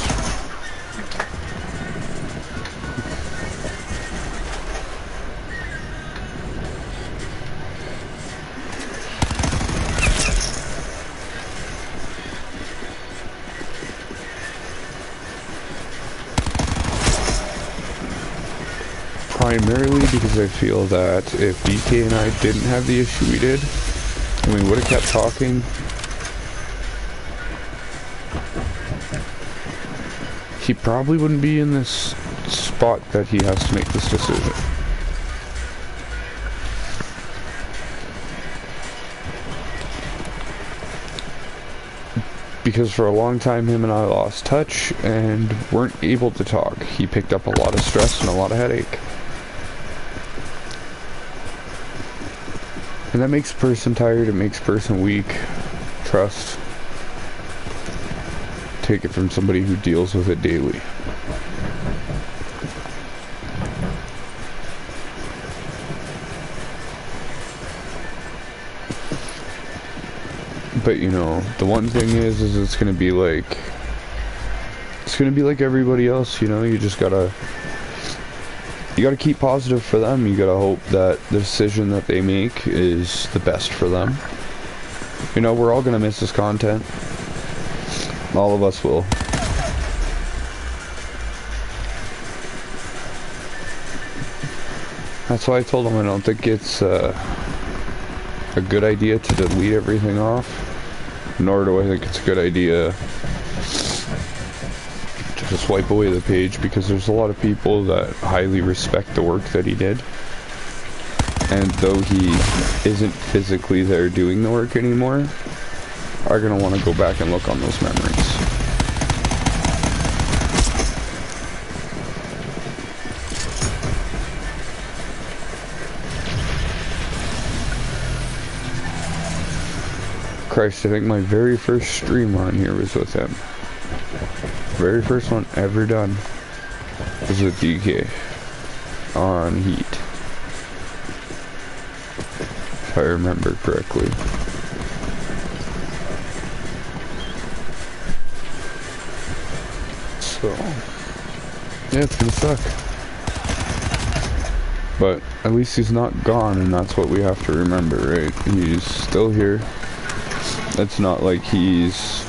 Primarily because I feel that if DK and I didn't have the issue we did, and we would have kept talking, he probably wouldn't be in this spot that he has to make this decision. Because for a long time him and I lost touch and weren't able to talk. He picked up a lot of stress and a lot of headache. And that makes a person tired, it makes a person weak. Trust. Take it from somebody who deals with it daily. But you know, the one thing is it's gonna be like everybody else, you know, you just gotta you gotta keep positive for them. You gotta hope that the decision that they make is the best for them. You know, we're all gonna miss this content. All of us will. That's why I told him I don't think it's a good idea to delete everything off. Nor do I think it's a good idea to just wipe away the page, because there's a lot of people that highly respect the work that he did. And though he isn't physically there doing the work anymore, are going to want to go back and look on those memories. Christ, I think my very first stream on here was with him. Very first one ever done was with DK on Heat, if I remember correctly. So, yeah, it's gonna suck. But at least he's not gone, and that's what we have to remember, right? He's still here. It's not like he's...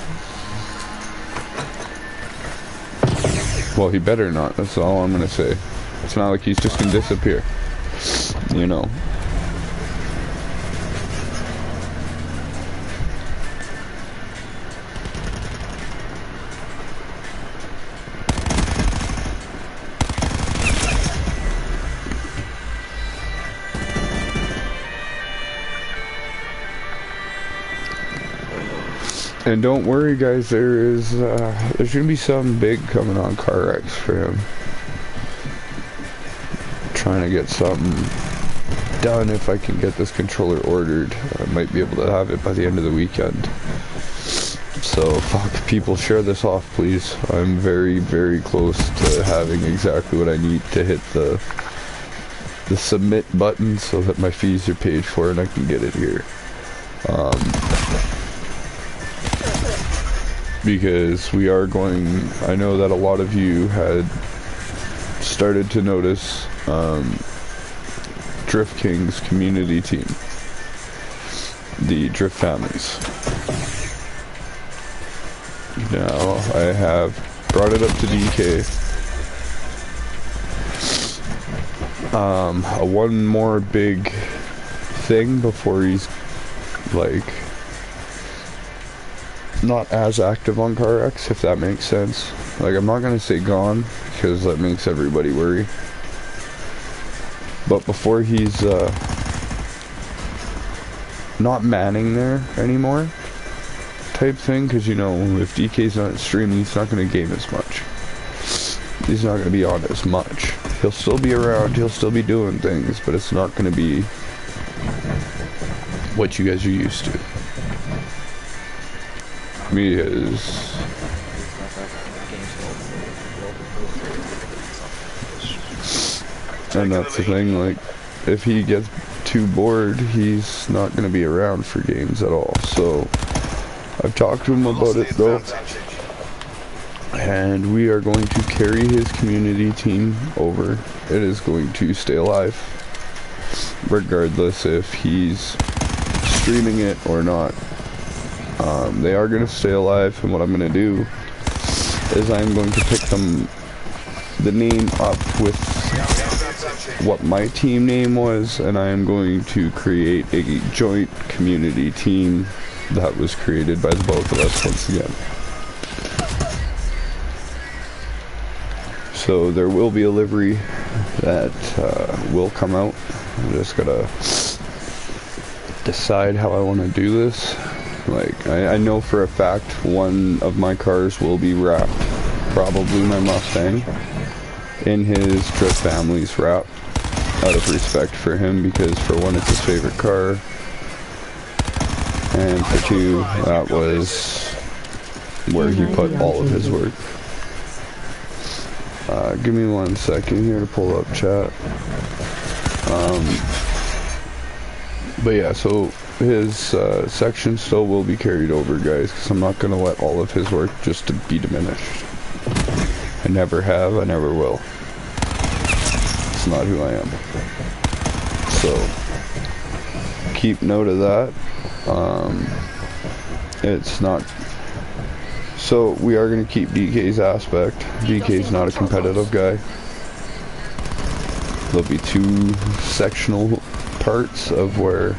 Well, he better not. That's all I'm gonna say. It's not like he's just gonna disappear. You know. And don't worry, guys, there's gonna be something big coming on CarX for him. Trying to get something done. If I can get this controller ordered, I might be able to have it by the end of the weekend. So, fuck, people, share this off, please. I'm very, very close to having exactly what I need to hit the submit button so that my fees are paid for and I can get it here. Because we are going, I know that a lot of you had started to notice Drift King's community team, the Drift Families. Now I have brought it up to DK. One more big thing before he's like not as active on CarX, if that makes sense. Like, I'm not gonna say gone, because that makes everybody worry. But before he's not manning there anymore, type thing, because you know, if DK's not streaming, he's not gonna game as much. He's not gonna be on as much. He'll still be around, he'll still be doing things, but it's not gonna be what you guys are used to. Because and that's the thing, like, if he gets too bored, he's not going to be around for games at all. So I've talked to him about it though, and we are going to carry his community team over. It is going to stay alive regardless if he's streaming it or not. They are going to stay alive, and what I'm going to do is I'm going to pick the name up with what my team name was, and I am going to create a joint community team that was created by the both of us once again. So there will be a livery that will come out. I'm just going to decide how I want to do this. Like, I know for a fact one of my cars will be wrapped, probably my Mustang, in his Drift Family's wrap, out of respect for him, because for one, it's his favorite car, and for two, that was where he put all of his work. Give me 1 second here to pull up chat. But yeah, so his section still will be carried over, guys, because I'm not going to let all of his work just to be diminished. I never have, I never will. That's not who I am. So keep note of that. It's not. So we are going to keep DK's aspect. DK's not a competitive guy. There'll be 2 sectional parts of where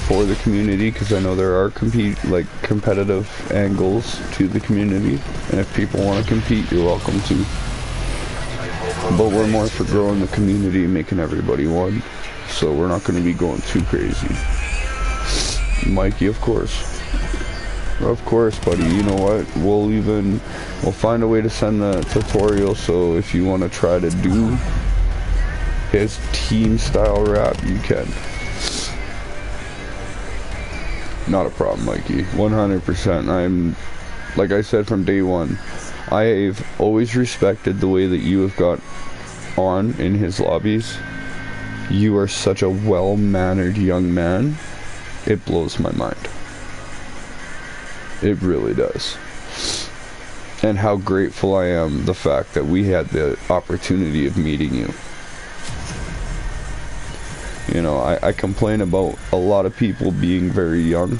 for the community, because I know there are competitive angles to the community, and if people want to compete, you're welcome to. But we're more for growing the community and making everybody one, so we're not going to be going too crazy. Mikey, of course, buddy. You know what? We'll find a way to send the tutorial. So if you want to try to do his team style rap, you can. Not a problem, Mikey. 100%. I'm, like I said from day one, I've always respected the way that you have got on in his lobbies. You are such a well-mannered young man. It blows my mind. It really does. And how grateful I am the fact that we had the opportunity of meeting you. You know, I complain about a lot of people being very young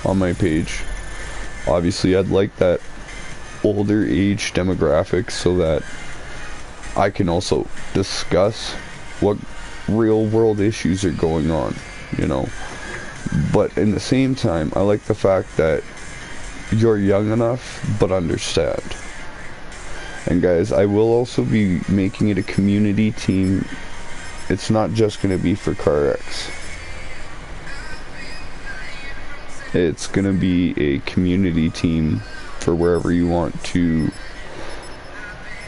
on my page. Obviously, I'd like that older age demographic so that I can also discuss what real world issues are going on, you know. But in the same time, I like the fact that you're young enough, but understand. And guys, I will also be making it a community team. It's not just going to be for CarX. It's going to be a community team for wherever you want to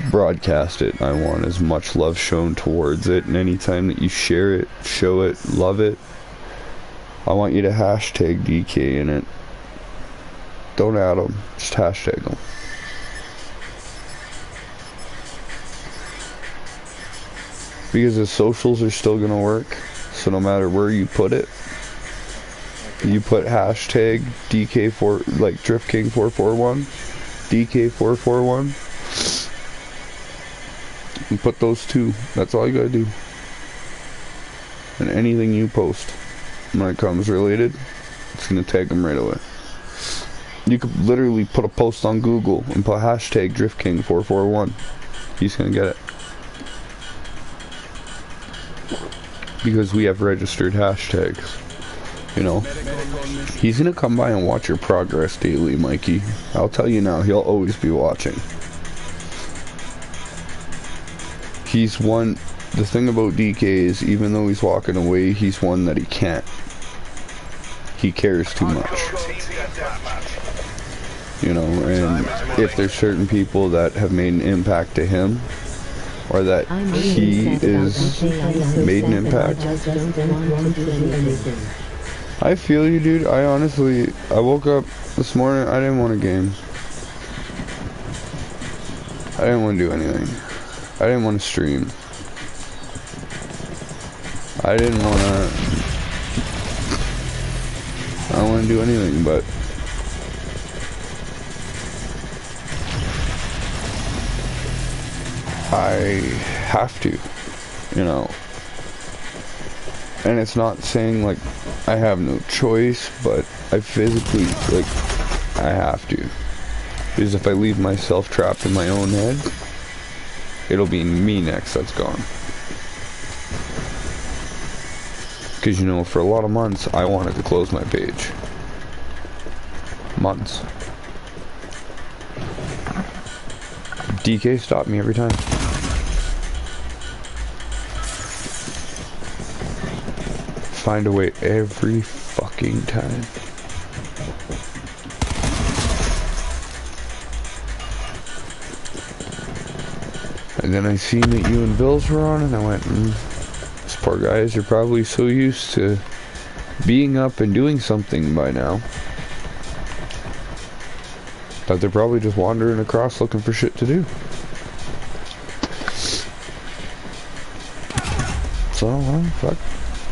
broadcast it. I want as much love shown towards it, and anytime that you share it, show it, love it, I want you to hashtag DK in it. Don't add them, just hashtag them. Because the socials are still gonna work, so no matter where you put it, you put hashtag DK4, like DriftKing441, DK441, and put those 2. That's all you gotta do. And anything you post, when it comes related, it's gonna tag them right away. You could literally put a post on Google and put hashtag DriftKing441. He's gonna get it. Because we have registered hashtags. You know, he's gonna come by and watch your progress daily, Mikey. I'll tell you now, he'll always be watching. He's one. The thing about DK is, even though he's walking away, he's one that he can't. He cares too much. You know, and if there's certain people that have made an impact to him, or that he is made an impact. I feel you, dude. I woke up this morning, I didn't want a game. I didn't want to do anything. I didn't want to stream. I don't want to do anything, but I have to, you know. And it's not saying like I have no choice, but I physically, like, I have to. Because if I leave myself trapped in my own head, it'll be me next that's gone. Because, you know, for a lot of months, I wanted to close my page. Months. DK stopped me every time. Find a way every fucking time. And then I seen that you and Bills were on, and I went, these poor guys are probably so used to being up and doing something by now that they're probably just wandering across looking for shit to do. So, well, fuck.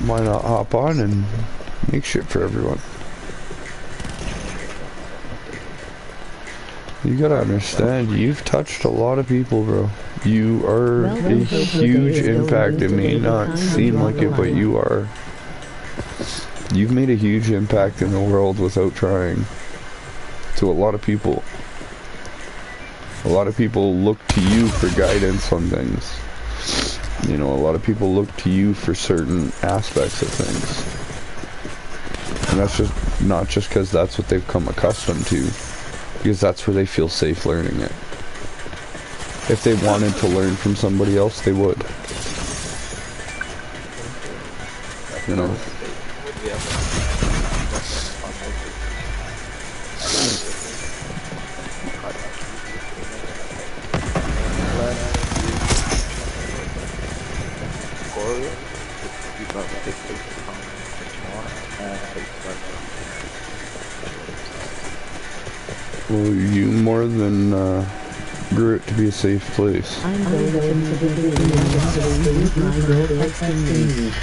Why not hop on and make shit for everyone? You gotta understand, you've touched a lot of people, bro. You are a huge impact. It may not seem like it, but you are. You've made a huge impact in the world without trying. To a lot of people. A lot of people look to you for guidance on things. You know, a lot of people look to you for certain aspects of things. And that's just not just because that's what they've come accustomed to. Because that's where they feel safe learning it. If they wanted to learn from somebody else, they would. You know? Well, you more than grew it to be a safe place. I'm going to my road XD.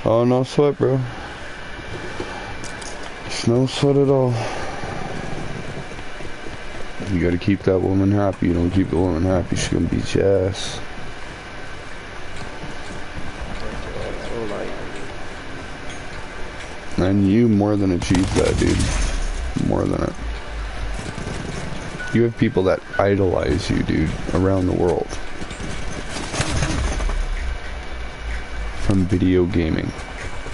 Oh, no sweat, bro. It's no sweat at all. You gotta keep that woman happy. You don't keep the woman happy, she's gonna beat your ass. And you more than achieved that, dude. More than it. You have people that idolize you, dude, around the world. From video gaming.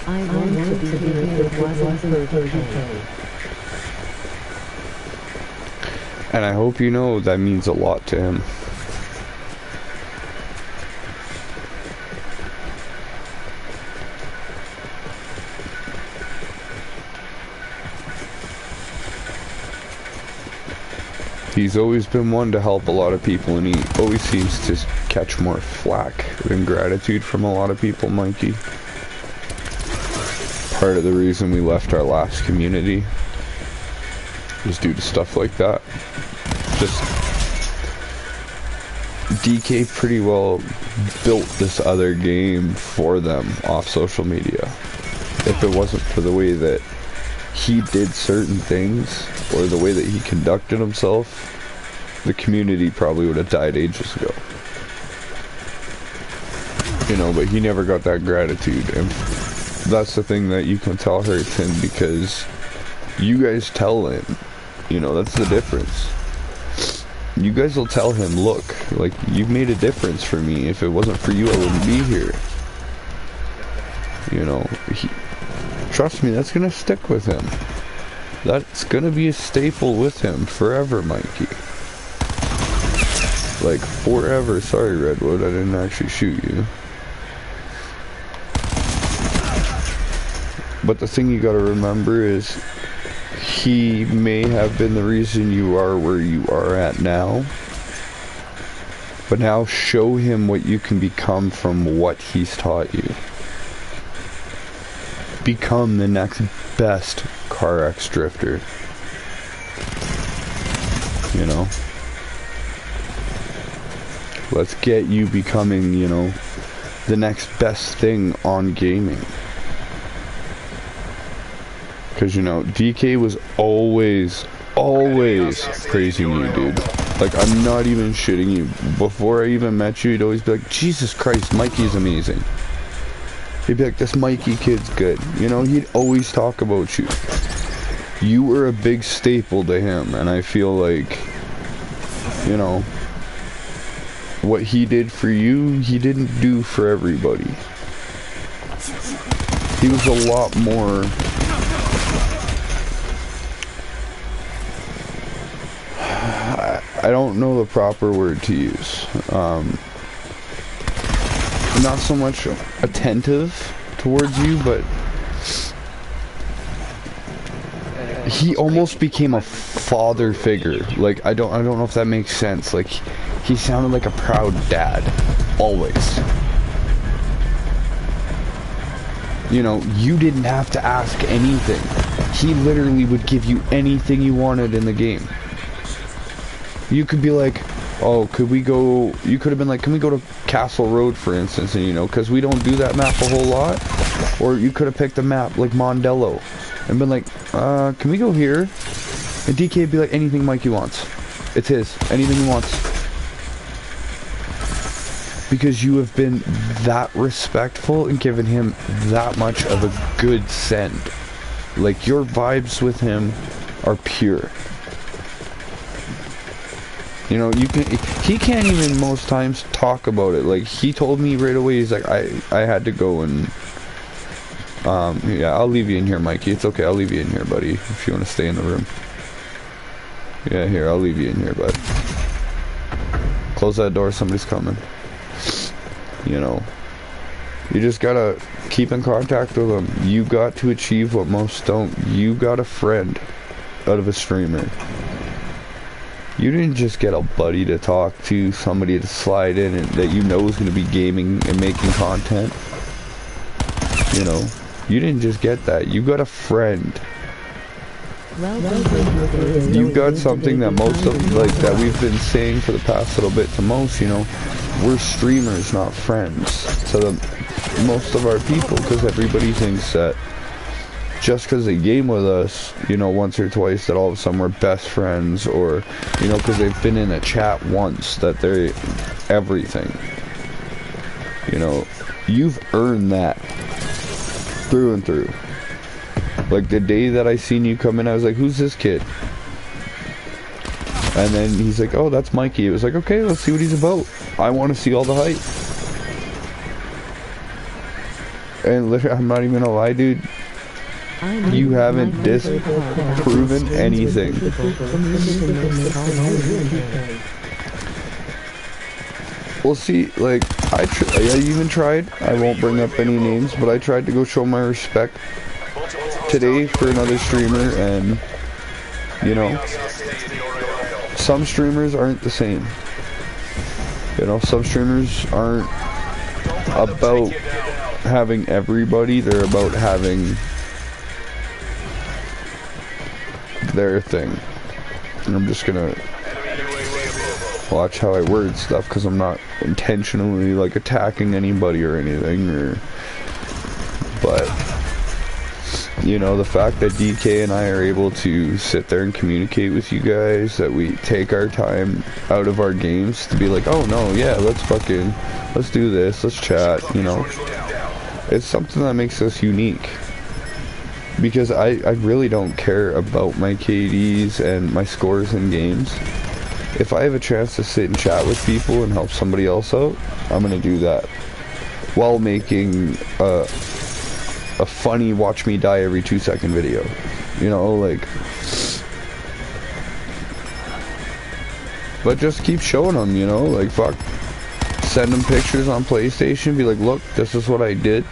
I want to be here if it wasn't for PK. And I hope you know that means a lot to him. He's always been one to help a lot of people, and he always seems to catch more flack than gratitude from a lot of people, Mikey. Part of the reason we left our last community was due to stuff like that. Just DK pretty well built this other game for them off social media. If it wasn't for the way that he did certain things, or the way that he conducted himself, the community probably would have died ages ago. You know, but he never got that gratitude, and that's the thing that you can tell hurts him, because you guys tell him, you know, that's the difference. You guys will tell him, look, like, you've made a difference for me. If it wasn't for you, I wouldn't be here. You know, trust me, that's gonna stick with him. That's gonna be a staple with him forever, Mikey. Like, forever. Sorry, Redwood, I didn't actually shoot you. But the thing you gotta remember is, he may have been the reason you are where you are at now. But now show him what you can become from what he's taught you. Become the next best CarX drifter. You know? Let's get you becoming, you know, the next best thing on gaming. Because, you know, DK was always praising you, dude. Like, I'm not even shitting you. Before I even met you, he'd always be like, Jesus Christ, Mikey's amazing. He'd be like, this Mikey kid's good. You know, he'd always talk about you. You were a big staple to him, and I feel like, you know, what he did for you, he didn't do for everybody. He was a lot more... I don't know the proper word to use. Not so much attentive towards you, but he almost became a father figure. Like, I don't know if that makes sense. Like, he sounded like a proud dad, always. You know, you didn't have to ask anything. He literally would give you anything you wanted in the game. You could be like, oh, could we go, you could have been like, can we go to Castle Road, for instance, and you know, because we don't do that map a whole lot. Or you could have picked a map like Mondello and been like, can we go here? And DK would be like, anything Mikey wants. It's his. Anything he wants. Because you have been that respectful and given him that much of a good send. Like, your vibes with him are pure. You know, he can't even most times talk about it. Like, he told me right away, he's like, I had to go and, yeah, I'll leave you in here, Mikey. It's okay, I'll leave you in here, buddy, if you want to stay in the room. Yeah, here, I'll leave you in here, bud. Close that door, somebody's coming. You know, you just gotta keep in contact with them. You got to achieve what most don't. You got a friend out of a streamer. You didn't just get a buddy to talk to, somebody to slide in and that you know is going to be gaming and making content. You know, you didn't just get that. You got a friend. You got something that most of, like, that we've been saying for the past little bit to most, you know. We're streamers, not friends to most of our people, because everybody thinks that just because they game with us, you know, once or twice, that all of a sudden we're best friends, or, you know, because they've been in a chat once, that they're everything. You know, you've earned that through and through. Like, the day that I seen you come in, I was like, who's this kid? And then he's like, oh, that's Mikey. It was like, okay, let's see what he's about. I want to see all the hype. And literally, I'm not even gonna lie, dude. You haven't disproven anything. Well, see, like, I even tried. I won't bring up any names, but I tried to go show my respect today for another streamer, and, you know, some streamers aren't the same. You know, some streamers aren't about having everybody, they're about having their thing. And I'm just gonna watch how I word stuff, because I'm not intentionally, like, attacking anybody or anything, or, but, you know, the fact that DK and I are able to sit there and communicate with you guys, that we take our time out of our games to be like, oh no, yeah, let's do this, let's chat, you know. It's something that makes us unique. Because I really don't care about my KDs and my scores in games. If I have a chance to sit and chat with people and help somebody else out, I'm gonna do that. While making a funny watch me die every 2-second video. You know, like... But just keep showing them, you know, like, fuck. Send them pictures on PlayStation, be like, look, this is what I did.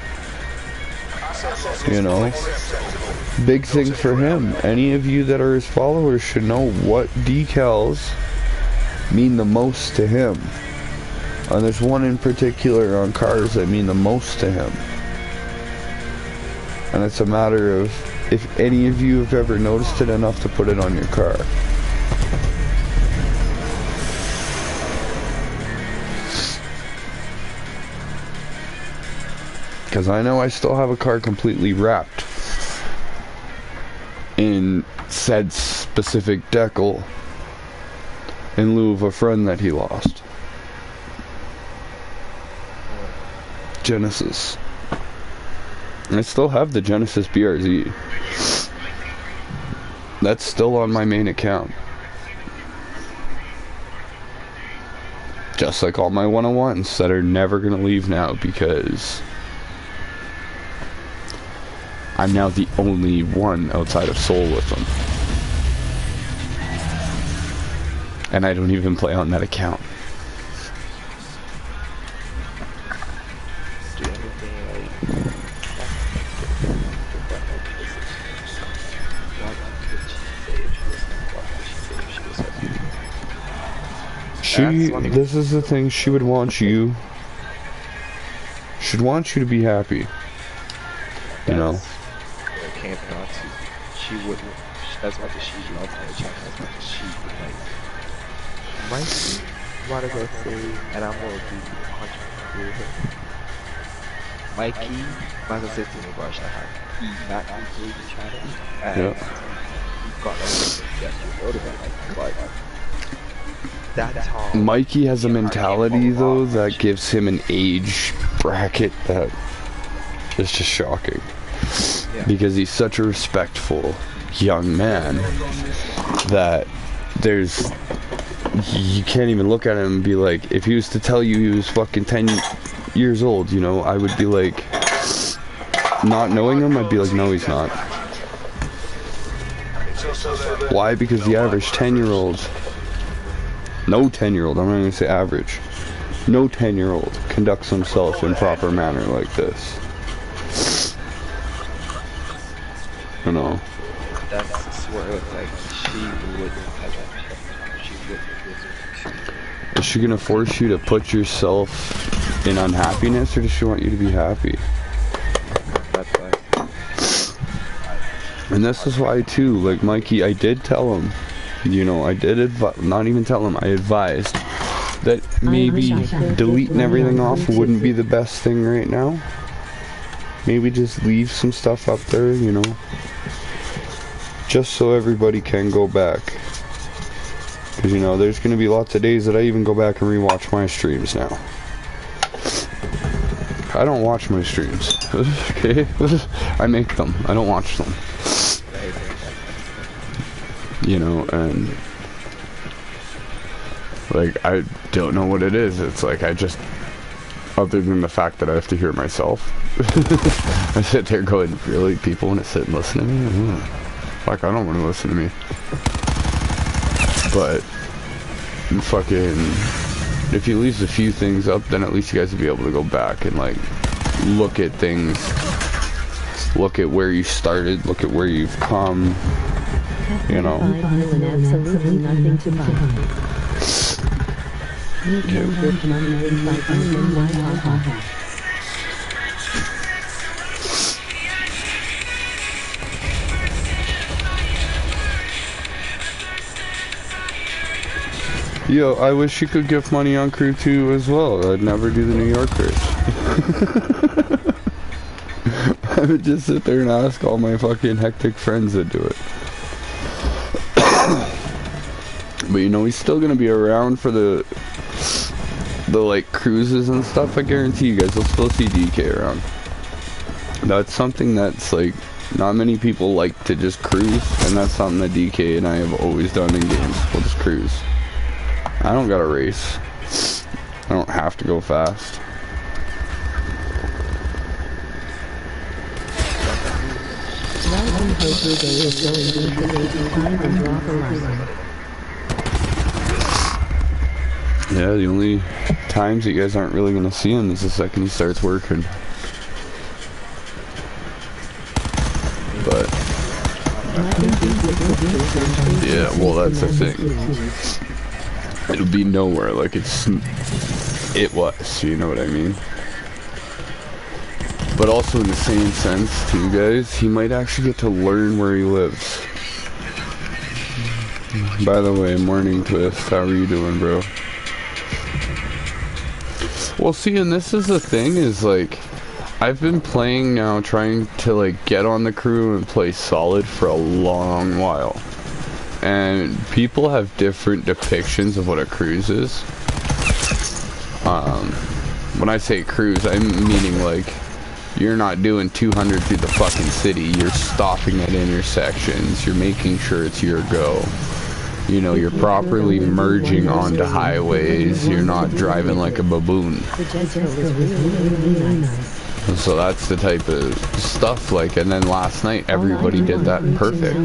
You know? Big thing for him. Any of you that are his followers should know what decals mean the most to him. And there's one in particular on cars that mean the most to him. And it's a matter of if any of you have ever noticed it enough to put it on your car. Because I know I still have a car completely wrapped in said specific decal in lieu of a friend that he lost. Genesis. I still have the Genesis BRZ. That's still on my main account. Just like all my 101s that are never gonna leave now, because I'm now the only one outside of Soul with them. And I don't even play on that account. This is the thing, she would want you, she'd want you to be happy. You know? Can't not to. She wouldn't. That's why she loves her child. That's why she would like. Mikey, you wanna go through, and I'm gonna be 100% with him. Mikey, mas você tem eu gosto de not include each other. And Yeah. you've got like you wrote about like that's all. Mikey has a mentality though that gives him an age bracket that is just shocking. Yeah. Because he's such a respectful young man that there's you can't even look at him and be like, if he was to tell you he was fucking 10 years old, you know, I would be like, not knowing him, I'd be like, no, he's not. Why? Because the average 10-year-old, no 10-year-old, I'm not going to say average, no 10-year-old conducts himself in proper manner like this. You know. That's where like she wouldn't have that. She wouldn't. Is she gonna force you to put yourself in unhappiness, or does she want you to be happy? That's why. And this is why too, like Mikey, I did tell him, you know, I did not even tell him, I advised that maybe deleting everything off wouldn't be the best thing right now. Maybe just leave some stuff up there, you know, just so everybody can go back. Because, you know, there's going to be lots of days that I even go back and rewatch my streams now. I don't watch my streams, okay? I make them. I don't watch them. You know, and like, I don't know what it is. It's like, I just, other than the fact that I have to hear myself, I sit there going, really? People want to sit and listen to me? Fuck, I don't want to listen to me. But, fucking, if you leave a few things up, then at least you guys will be able to go back and, like, look at things. Look at where you started, look at where you've come, you know. Absolutely nothing to buy. Yo, I wish you could give money on Crew 2 as well. I'd never do the New Yorkers. I would just sit there and ask all my fucking hectic friends that do it. But you know, he's still gonna be around for the like cruises and stuff. I guarantee you guys will still see DK around. That's something that's like, not many people like to just cruise, and that's something that DK and I have always done in games. We'll just cruise. I don't gotta race. I don't have to go fast. Yeah, the only times that you guys aren't really gonna see him is the second he starts working. But yeah, well, that's the thing. It'll be nowhere like it was, you know what I mean? But also in the same sense too, guys, he might actually get to learn where he lives. By the way, Morning Twist, how are you doing, bro? Well, see, and this is the thing, is like, I've been playing now, trying to like get on the crew and play solid for a long while. And people have different depictions of what a cruise is. When I say cruise, I'm meaning like, you're not doing 200 through the fucking city. You're stopping at intersections. You're making sure it's your go. You know, you're properly merging onto highways. You're not driving like a baboon. So that's the type of stuff, like, and then last night everybody did that perfect.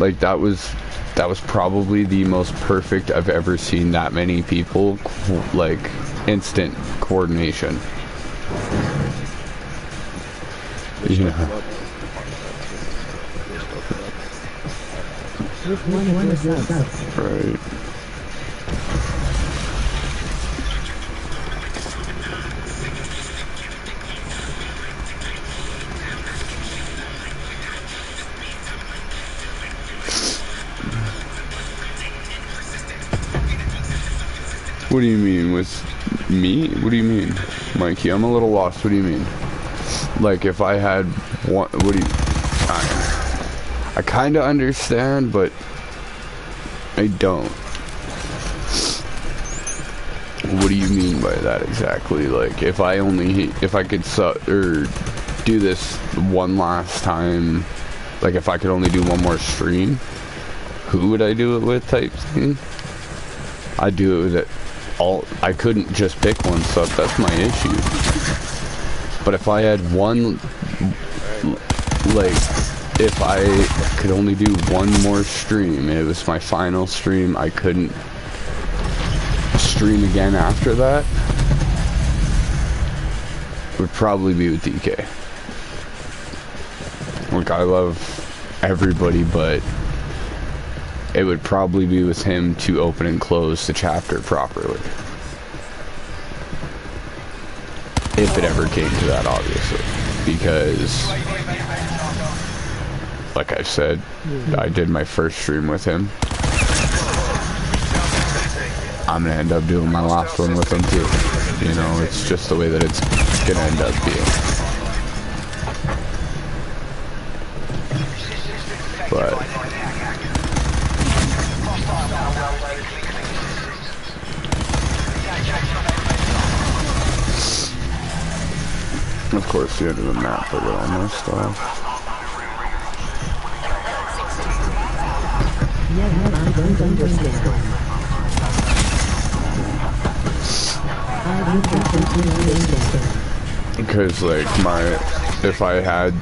Like, that was probably the most perfect I've ever seen that many people, like, instant coordination. Yeah. Right. What do you mean with Me? What do you mean? Mikey, I'm a little lost. What do you mean? Like, if I had one... What do you... I kind of understand, but... I don't. What do you mean by that exactly? Like, if I could do this one last time, like if I could only do one more stream, who would I do it with type thing? I'd do it with I couldn't just pick one sub, that's my issue. But if I had one, like, if I could only do one more stream, it was my final stream, I couldn't stream again after that, would probably be with DK. Like, I love everybody, but it would probably be with him to open and close the chapter properly. If it ever came to that, obviously. Because, like I said, I did my first stream with him. I'm gonna end up doing my last one with him too. You know, it's just the way that it's gonna end up being. But of course, the end of the map, I got all my stuff. Yeah, I don't understand. Because, like, if I had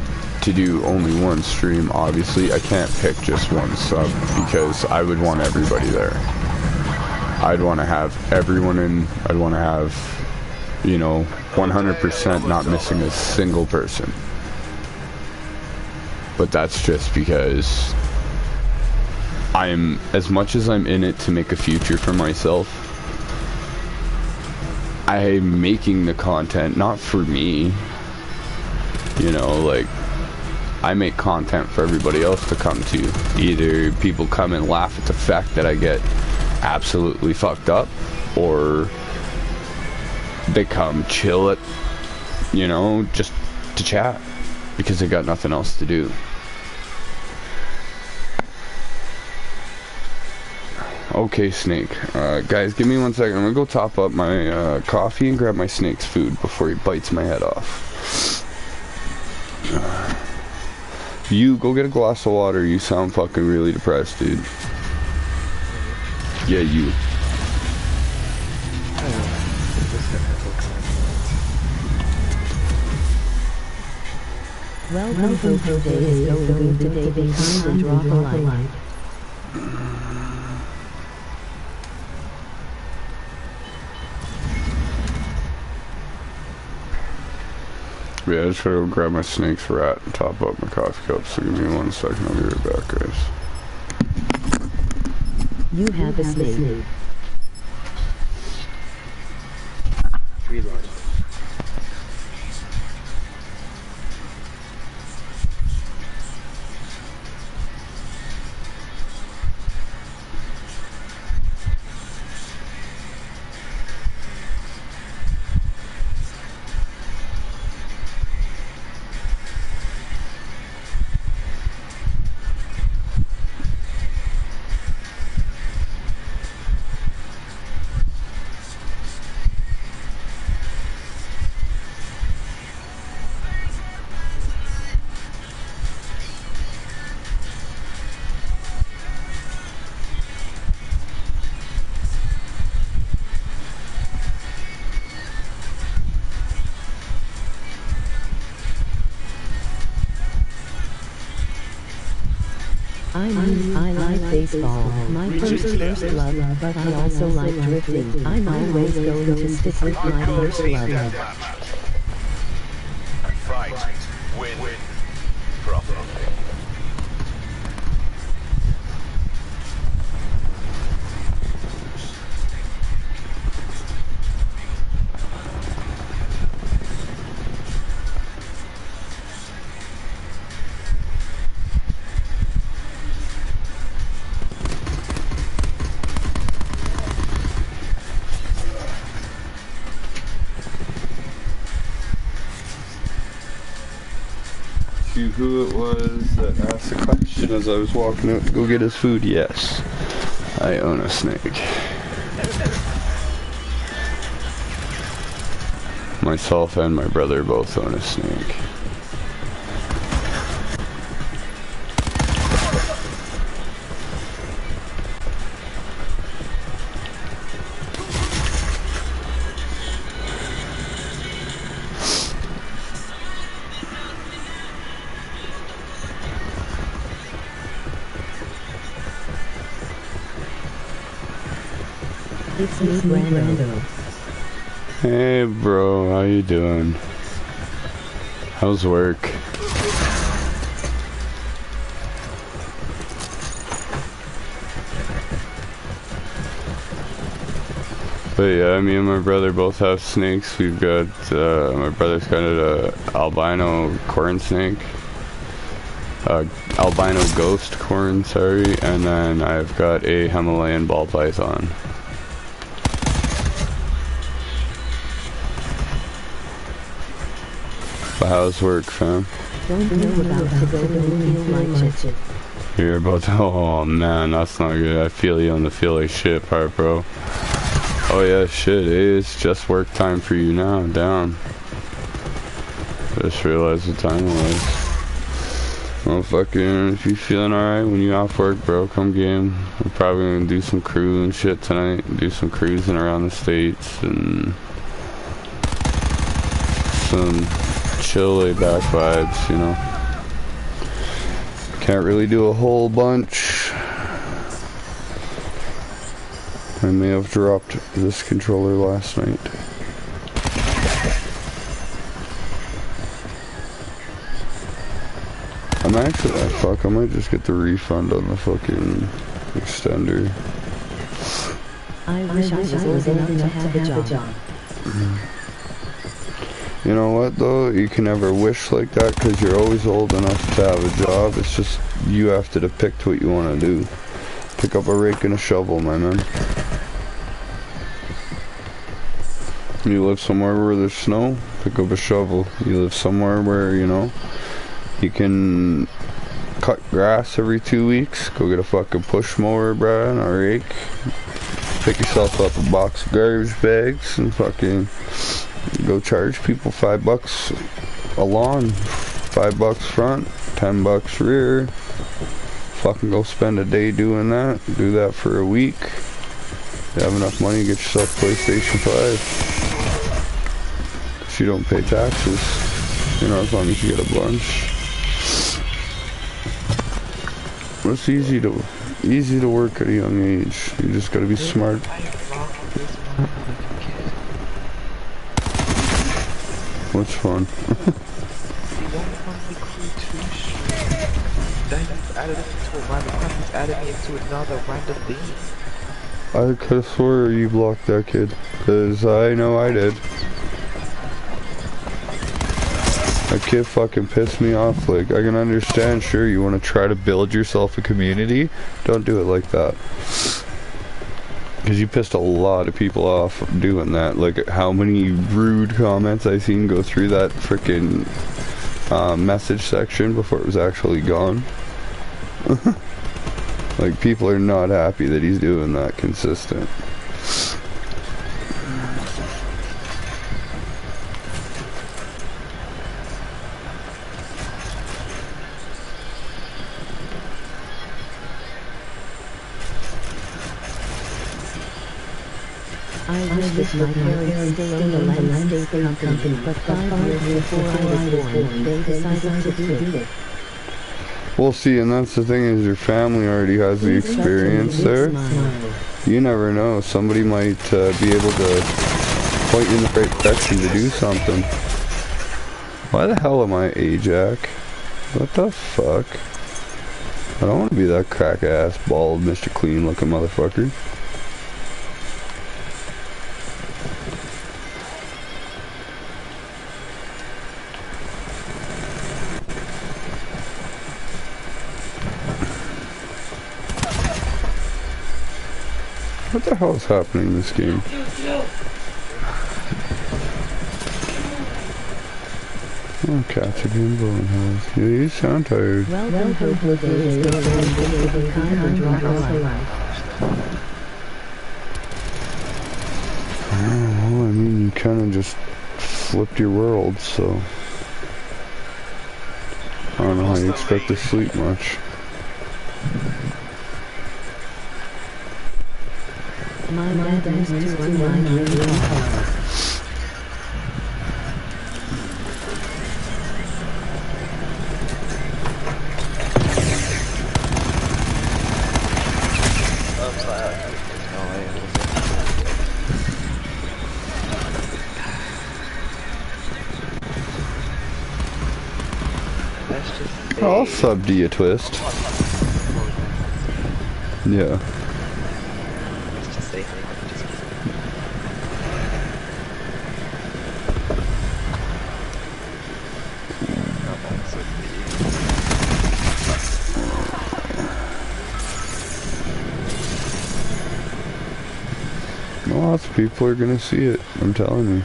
to do only one stream, obviously, I can't pick just one sub, because I would want everybody there. I'd want to have everyone in, I'd want to have, you know, 100% not missing a single person. But that's just because as much as I'm in it to make a future for myself, I'm making the content not for me, you know, like, I make content for everybody else to come to. Either people come and laugh at the fact that I get absolutely fucked up, or they come chill it, you know, just to chat, because they got nothing else to do. Okay, Snake. Guys, give me 1 second. I'm gonna go top up my coffee and grab my snake's food before he bites my head off. You go get a glass of water. You sound fucking really depressed, dude. Yeah, you. Welcome to today is going today. Be kind and drop a like. Yeah, I just gotta go grab my snake's rat and top up my coffee cup, so give me 1 second, I'll be right back, guys. You have a snake. 3 large. I like baseball, my first love, but I also like drifting. I'm always going to stick with my first love. Fight. Win. Profit. you who it was that asked the question as I was walking out to go get his food. Yes, I own a snake. Myself and my brother both own a snake. It's me, Brando. Hey bro, how you doing? How's work? But yeah, me and my brother both have snakes. We've got, my brother's got an albino corn snake. Albino ghost corn, sorry. And then I've got a Himalayan ball python. How's work, fam? You're about to, oh man, that's not good. I feel you on the feel like shit part, bro. Oh yeah, shit, it's just work time for you now, down. Just realized the time was. Well, fucking, if you feeling alright when you off work, bro, come game. We're probably gonna do some crew and shit tonight. Do some cruising around the States and some chill, laid back vibes, you know. Can't really do a whole bunch. I may have dropped this controller last night. I'm actually, fuck, I might just get the refund on the fucking extender. I wish I was old enough to have a job. You know what though, you can never wish like that because you're always old enough to have a job. It's just you have to depict what you want to do. Pick up a rake and a shovel, my man. You live somewhere where there's snow, pick up a shovel. You live somewhere where, you know, you can cut grass every 2 weeks, go get a fucking push mower, bruh, and a rake. Pick yourself up a box of garbage bags and fucking go charge people $5 a lawn, $5 front, $10 rear. Fucking go spend a day doing that. Do that for a week. You have enough money, get yourself PlayStation 5. If you don't pay taxes, you know, as long as you get a bunch. It's easy to work at a young age. You just gotta be smart. What's fun? I could have swore you blocked that kid, cause I know I did. That kid fucking pissed me off. Like, I can understand, sure, you want to try to build yourself a community. Don't do it like that. Because you pissed a lot of people off doing that. Like, how many rude comments I seen go through that frickin' message section before it was actually gone. Like, people are not happy that he's doing that consistent. I wish my parents still owned the landscape company, but 5 years before I was born, they decided to do it. Well, see, and that's the thing is your family already has the experience there. You never know. Somebody might be able to point you in the right direction to do something. Why the hell am I Ajax? What the fuck? I don't want to be that crack-ass, bald, Mr. Clean-looking motherfucker. What the hell is happening in this game? Oh, cats are doing bowling holes. Yeah, you sound tired. Welcome, hopefully day is good and be kind and drop a like. Oh, well, I mean, you kind of just flipped your world, so... I don't know how you expect to sleep much. My dad used to run my dream car. I'll sub to you, Twist. Yeah. Lots of people are gonna see it, I'm telling you.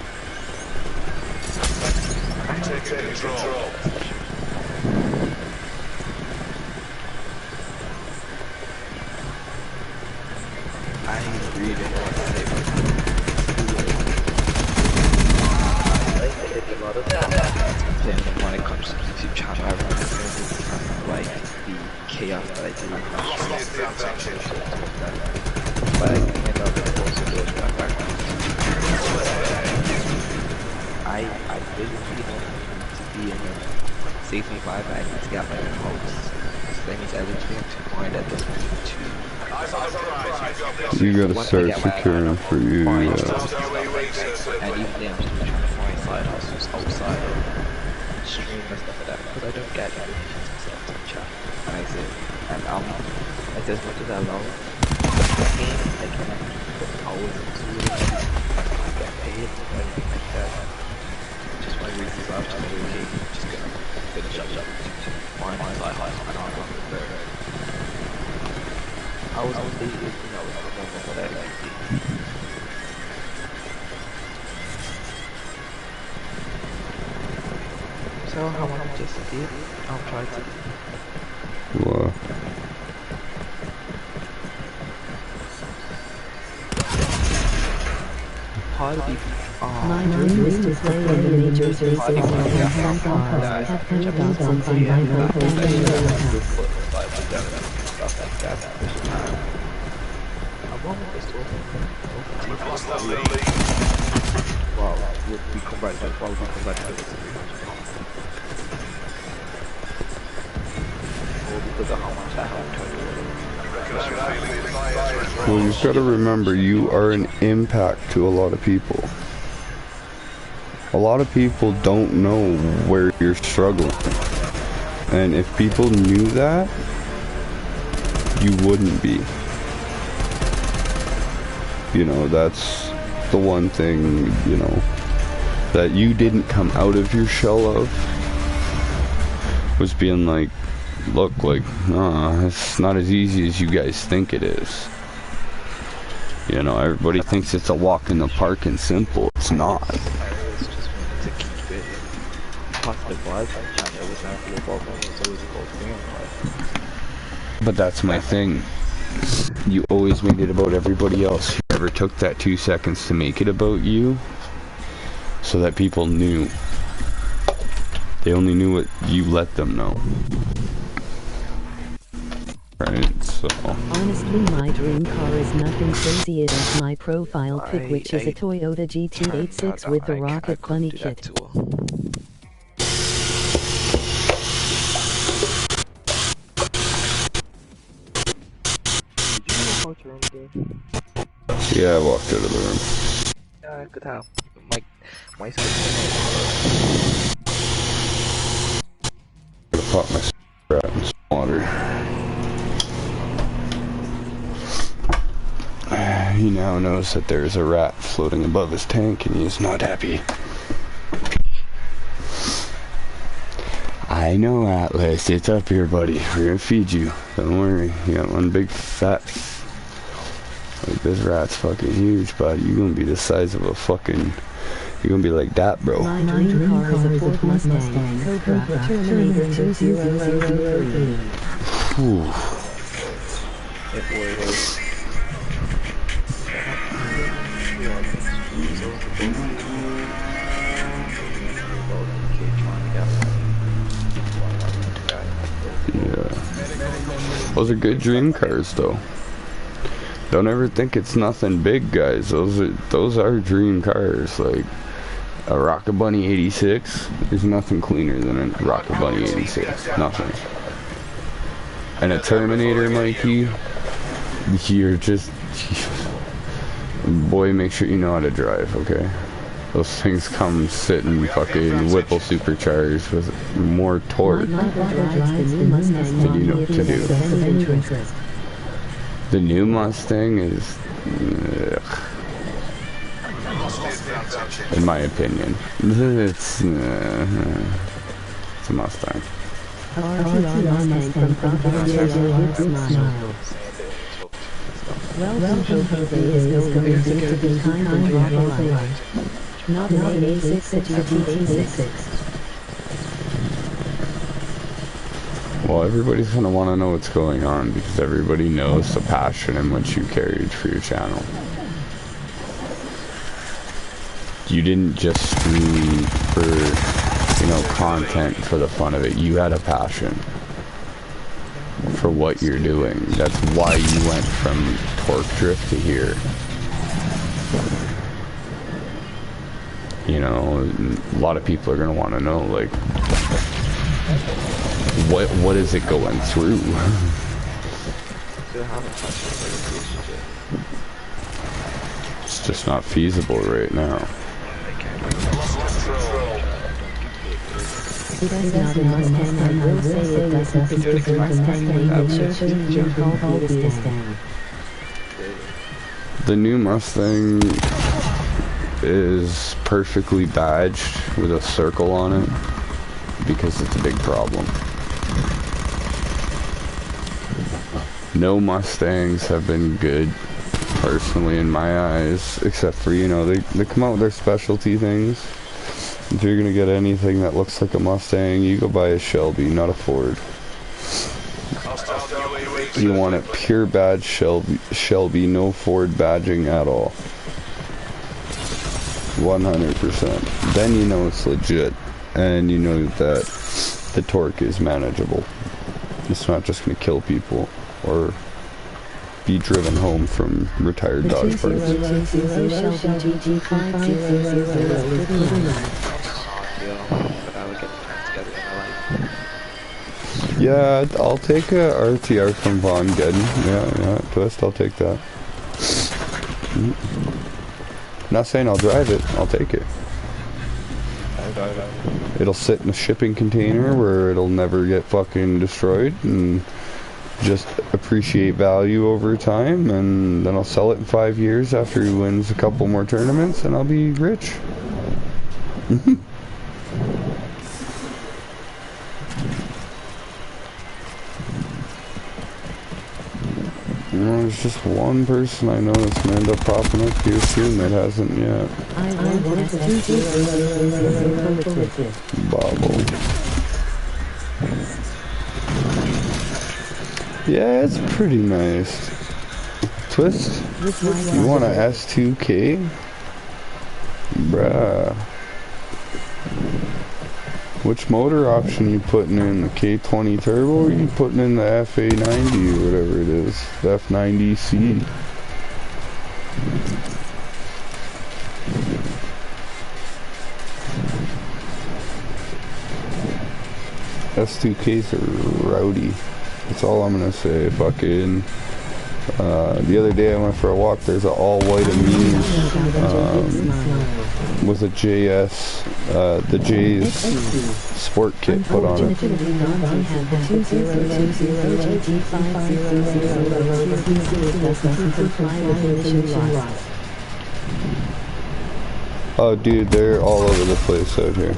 When it comes to YouTube channel, I run like the chaos that I do in my stream. But I end up also doing my background. I really want to be in a safety vibe. I need to get my own host. So that means I literally have to find at this point to... You gotta start securing for you, and even then I'm still trying to find side hustles outside of stream and stuff like that, because I don't get notifications myself to chat, and I say, and like as much as I love the game, I cannot put hours into it, I get paid or anything like that. Just my reasons are to really just gonna finish up, find my side hustle, and I'll go from there. I was on the, what I like to do. So how I just did, I'll try to... What? How to be... My dream is to play in the majors racing on Hong Kong cars, have kind of dogs in my profile and stuff like that. Wow, would we come back to this? Because of how much I have to. Well, you've got to remember, you are an impact to a lot of people. A lot of people don't know where you're struggling. And if people knew that, you wouldn't be. You know, that's the one thing, you know, that you didn't come out of your shell of, was being like, look, like, nah, it's not as easy as you guys think it is. You know, everybody thinks it's a walk in the park and simple. It's not. But that's my thing. You always made it about everybody else. You never took that 2 seconds to make it about you, so that people knew. They only knew what you let them know. Right, so... Honestly, my dream car is nothing crazy. It is my profile pic, which is a Toyota GT86 with a Rocket Bunny kit. Yeah, I walked out of the room. Yeah, good help. My son. I'm gonna pop my rat in some water. He now knows that there's a rat floating above his tank and he is not happy. I know, Atlas, it's up here, buddy. We're gonna feed you. Don't worry. You got one big fat... Like, this rat's fucking huge, buddy. You're gonna be the size of a fucking You're gonna be like that, bro. My dream car is a Ford Mustang, Cobra, Terminator 2003. Ooh. It was. Yeah. Those are good dream cars, though. Don't ever think it's nothing big, guys. Those are dream cars. Like a Rocket Bunny 86. There's nothing cleaner than a Rocket Bunny 86. Nothing. And a Terminator, Mikey. You're just, boy, make sure you know how to drive, okay? Those things come sitting fucking Whipple supercharged with more torque than you know to do. The new Mustang is, in my opinion, it's a Mustang. Welcome to Jose is going to be kind and drop a light. Not an A6 that you T6. Well, everybody's gonna want to know what's going on because everybody knows the passion in which you carried for your channel. You didn't just stream for, you know, content for the fun of it. You had a passion for what you're doing. That's why you went from Torque Drift to here. You know, a lot of people are gonna want to know, like, what is it going through? It's just not feasible right now. It is not a Mustang, I will say it doesn't because the Mustang nature being called Mustang. The new Mustang is perfectly badged with a circle on it because it's a big problem. No Mustangs have been good, personally, in my eyes, except for, you know, they come out with their specialty things. If you're gonna get anything that looks like a Mustang, you go buy a Shelby, not a Ford. You want a pure badge Shelby, no Ford badging at all. 100%. Then you know it's legit, and you know that the torque is manageable. It's not just gonna kill people or be driven home from retired Dodge parts. Yeah, I'll take a RTR from Von Gedden. Yeah, Twist, I'll take that. Not saying I'll drive it, I'll take it. It'll sit in a shipping container where it'll never get fucking destroyed and just appreciate value over time, and then I'll sell it in 5 years after he wins a couple more tournaments and I'll be rich. You know, there's just one person I know that's gonna end up popping up here soon that hasn't yet. Bobble. Yeah, it's pretty nice. Twist? You want a S2K? Bruh. Which motor option you putting in? The K20 Turbo, or you putting in the FA90 or whatever it is? The F90C. S2Ks are rowdy. That's all I'm gonna say. Fucking the other day I went for a walk. There's an all-white Amuse with a JS, the J's sport kit put on it. Oh, dude, they're all over the place out here.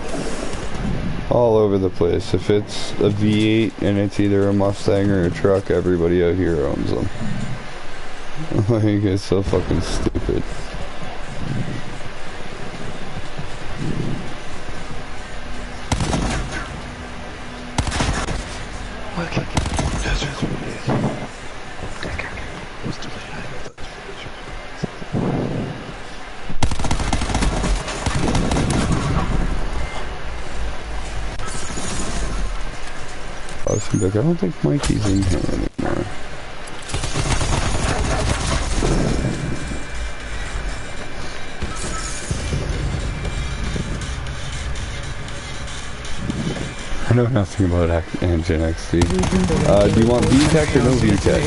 All over the place. If it's a V8 and it's either a Mustang or a truck, everybody out here owns them. Like, it's so fucking stupid. working. I was like, I don't think Mikey's in here anymore. I know nothing about Engine XD. Do you want VTech or no VTech?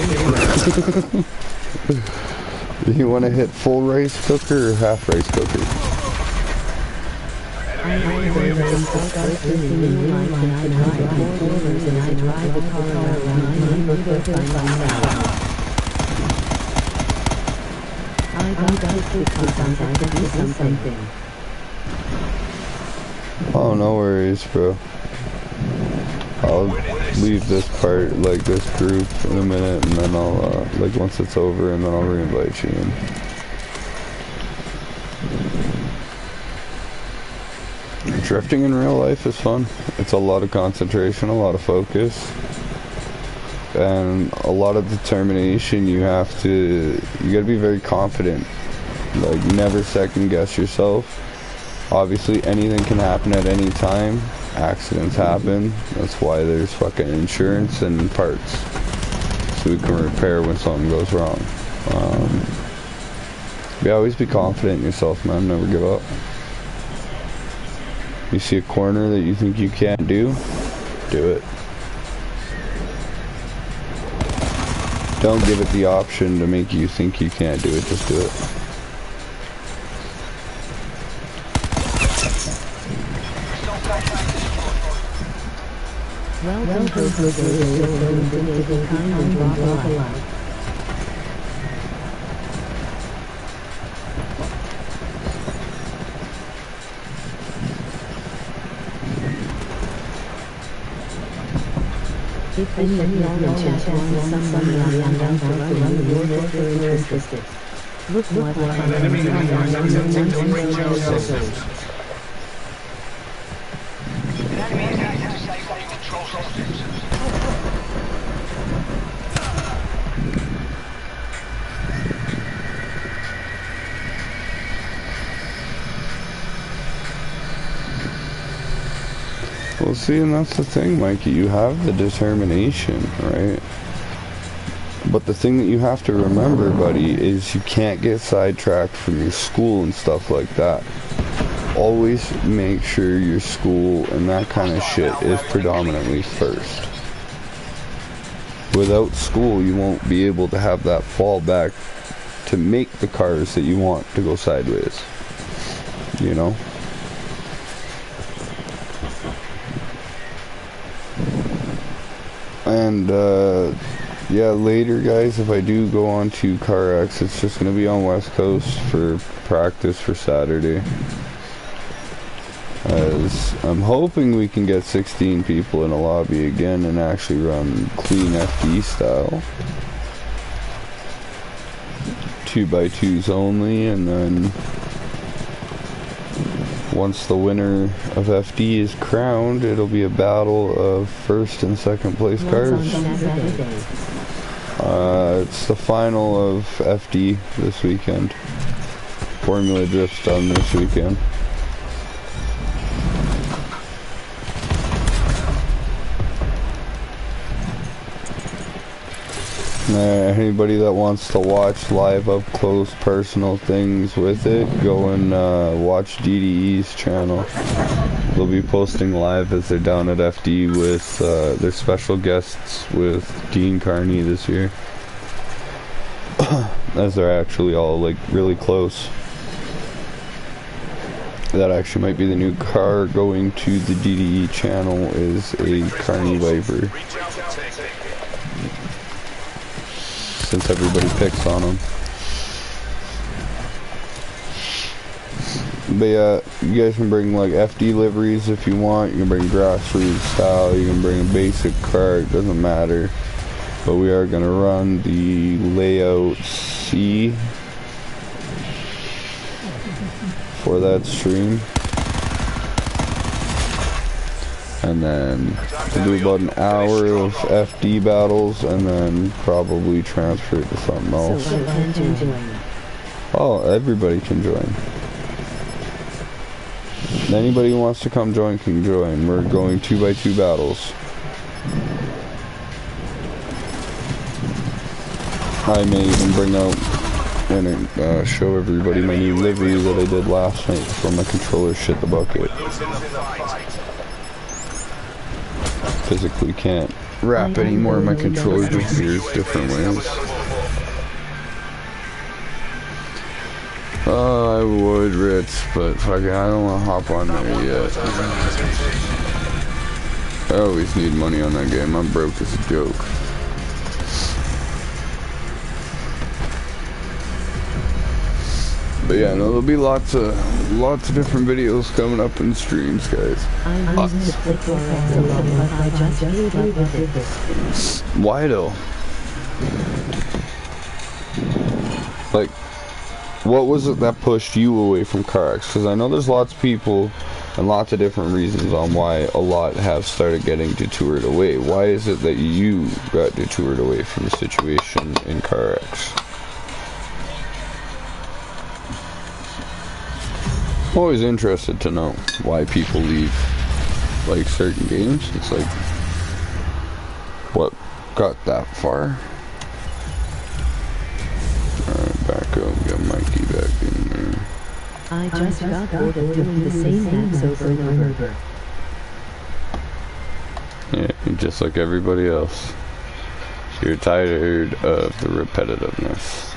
Do you want to hit full rice cooker or half rice cooker? Oh, no worries, bro. I'll leave this part, like this group, in a minute, and then I'll, like, once it's over, and then I'll re-invite you in. Drifting in real life is fun. It's a lot of concentration, a lot of focus, and a lot of determination. You gotta be very confident. Like, never second guess yourself. Obviously, anything can happen at any time. Accidents happen. That's why there's fucking insurance and parts, so we can repair when something goes wrong. Yeah, always be confident in yourself, man. Never give up. You see a corner that you think you can't do it. Don't give it the option to make you think you can't do it, just do it. Welcome to the video. Kind and drop a like. If any of your mentions want somebody on down to run your interested. Look what an enemy Well, see, and that's the thing, Mikey. You have the determination, right? But the thing that you have to remember, buddy, is you can't get sidetracked from your school and stuff like that. Always make sure your school and that kind of shit is predominantly first. Without school, you won't be able to have that fallback to make the cars that you want to go sideways. You know? And, yeah, later, guys, if I do go on to CarX, it's just going to be on West Coast for practice for Saturday. As I'm hoping we can get 16 people in a lobby again and actually run clean FD style. 2x2s only, and then once the winner of FD is crowned, it'll be a battle of first and second place cars. It's the final of FD this weekend. Formula Drift's done this weekend. Anybody that wants to watch live up close personal things with it, go and watch DDE's channel. They'll be posting live as they're down at FD with their special guests with Dean Carney this year. As they're actually all like really close. That actually might be the new car going to the DDE channel, is a Carney Viper. Since everybody picks on them. But yeah, you guys can bring like FD liveries if you want. You can bring grassroots style. You can bring a basic car. It doesn't matter. But we are gonna run the layout C for that stream. And then we'll do about an hour of FD battles, and then probably transfer it to something else. So I can join. Oh, everybody can join. Anybody who wants to come join can join. We're going 2x2 battles. I may even bring out and show everybody my new livery that I did last night before my controller shit the bucket. Physically can't wrap anymore. My controller just veers different ways. I would, Ritz, but fuck it, I don't want to hop on there yet. I always need money on that game. I'm broke as a joke. But yeah, no, there'll be lots of different videos coming up in streams, guys. Why though? Like, what was it that pushed you away from CarX? Because I know there's lots of people and lots of different reasons on why a lot have started getting detoured away. Why is it that you got detoured away from the situation in CarX? I'm always interested to know why people leave, like, certain games. It's like, what got that far? Alright, back up, get Mikey back in there. I just got bored of doing the same maps over and over. Yeah, just like everybody else. You're tired of the repetitiveness.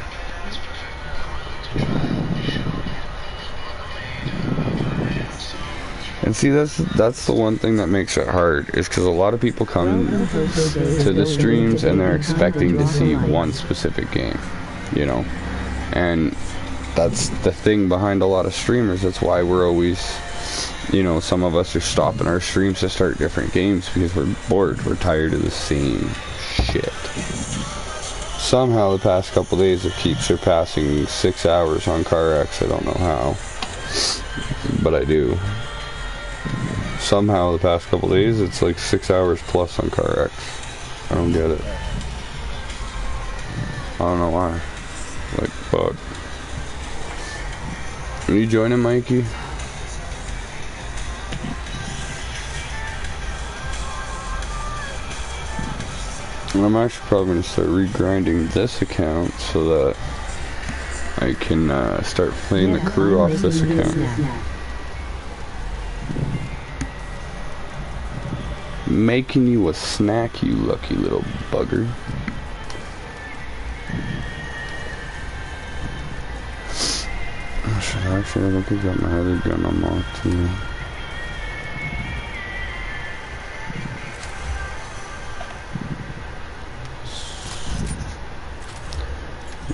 And see, that's the one thing that makes it hard, is because a lot of people come to the streams and they're expecting to see one specific game, you know? And that's the thing behind a lot of streamers. That's why we're always, you know, some of us are stopping our streams to start different games because we're bored. We're tired of the same shit. Somehow the past couple days it keeps surpassing 6 hours on CarX. I don't know how, but I do. Somehow the past couple days it's like 6 hours plus on CarX. I don't get it. I don't know why. Like, fuck. Are you joining, Mikey? I'm actually probably going to start regrinding this account so that I can start playing the crew off this account. Making you a snack, you lucky little bugger. Actually, I don't think I got my other gun unlocked here.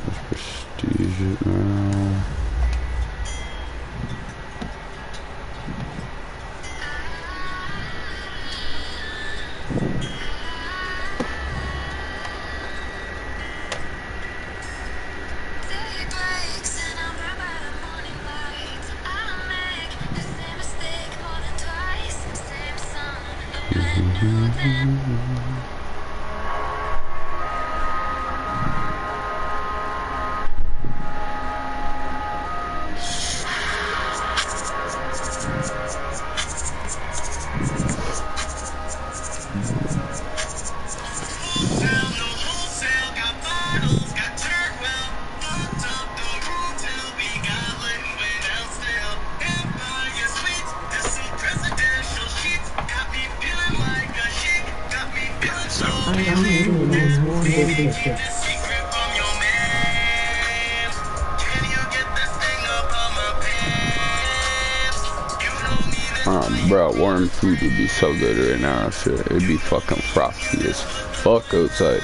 Let's prestige it now. Bro, warm food would be so good right now. Shit, it'd be fucking frosty as fuck outside.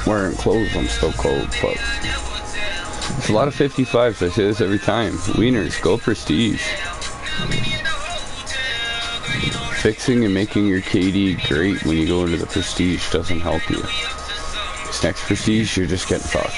Wearing clothes, I'm still cold, but it's a lot of 55s. I say this every time. Wieners, go prestige. Fixing and making your KD great when you go into the prestige doesn't help you. This next prestige, you're just getting fucked.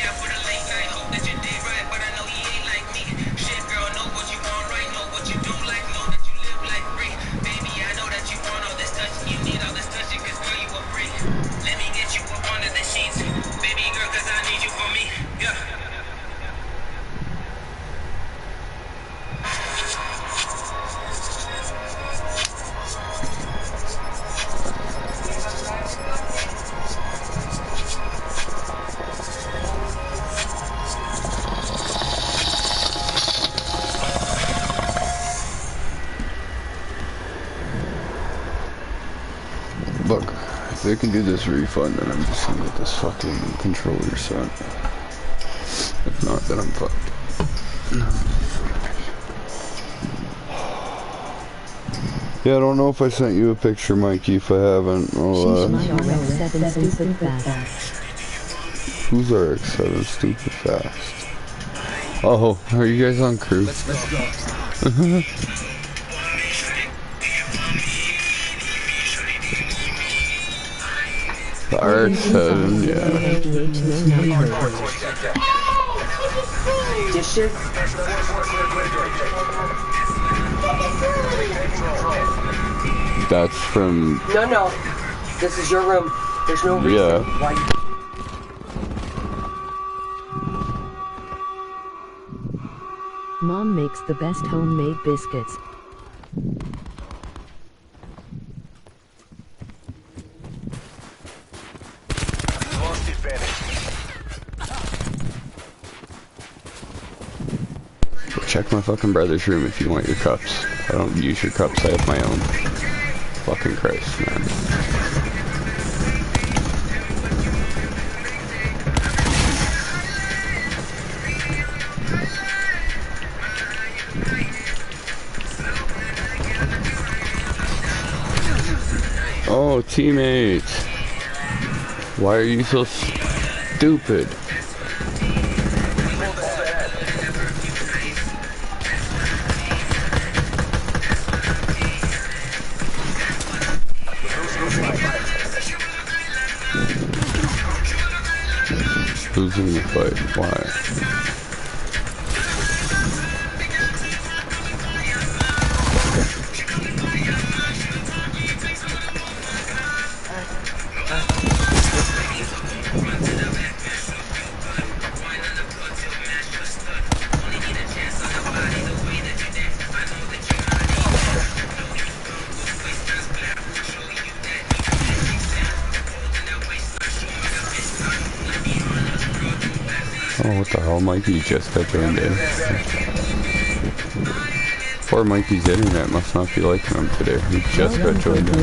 Look, if they can do this refund, then I'm just gonna get this fucking controller sent. If not, then I'm fucked. Yeah, I don't know if I sent you a picture, Mikey. If I haven't, I'll, RX-7 stupid fast. Who's RX-7 stupid fast? Oh, are you guys on crew? Let's go. The RX-7, yeah. This shit? That's from... No. This is your room. There's no reason why you... Mom makes the best homemade biscuits. Check my fucking brother's room if you want your cups. I don't use your cups, I have my own. Fucking Christ, man. Oh, teammates. Why are you so stupid? Who's in the fight? Why? Oh, what the hell? Mikey just got joined in. Poor Mikey's internet must not be liking him today. He just got joined in.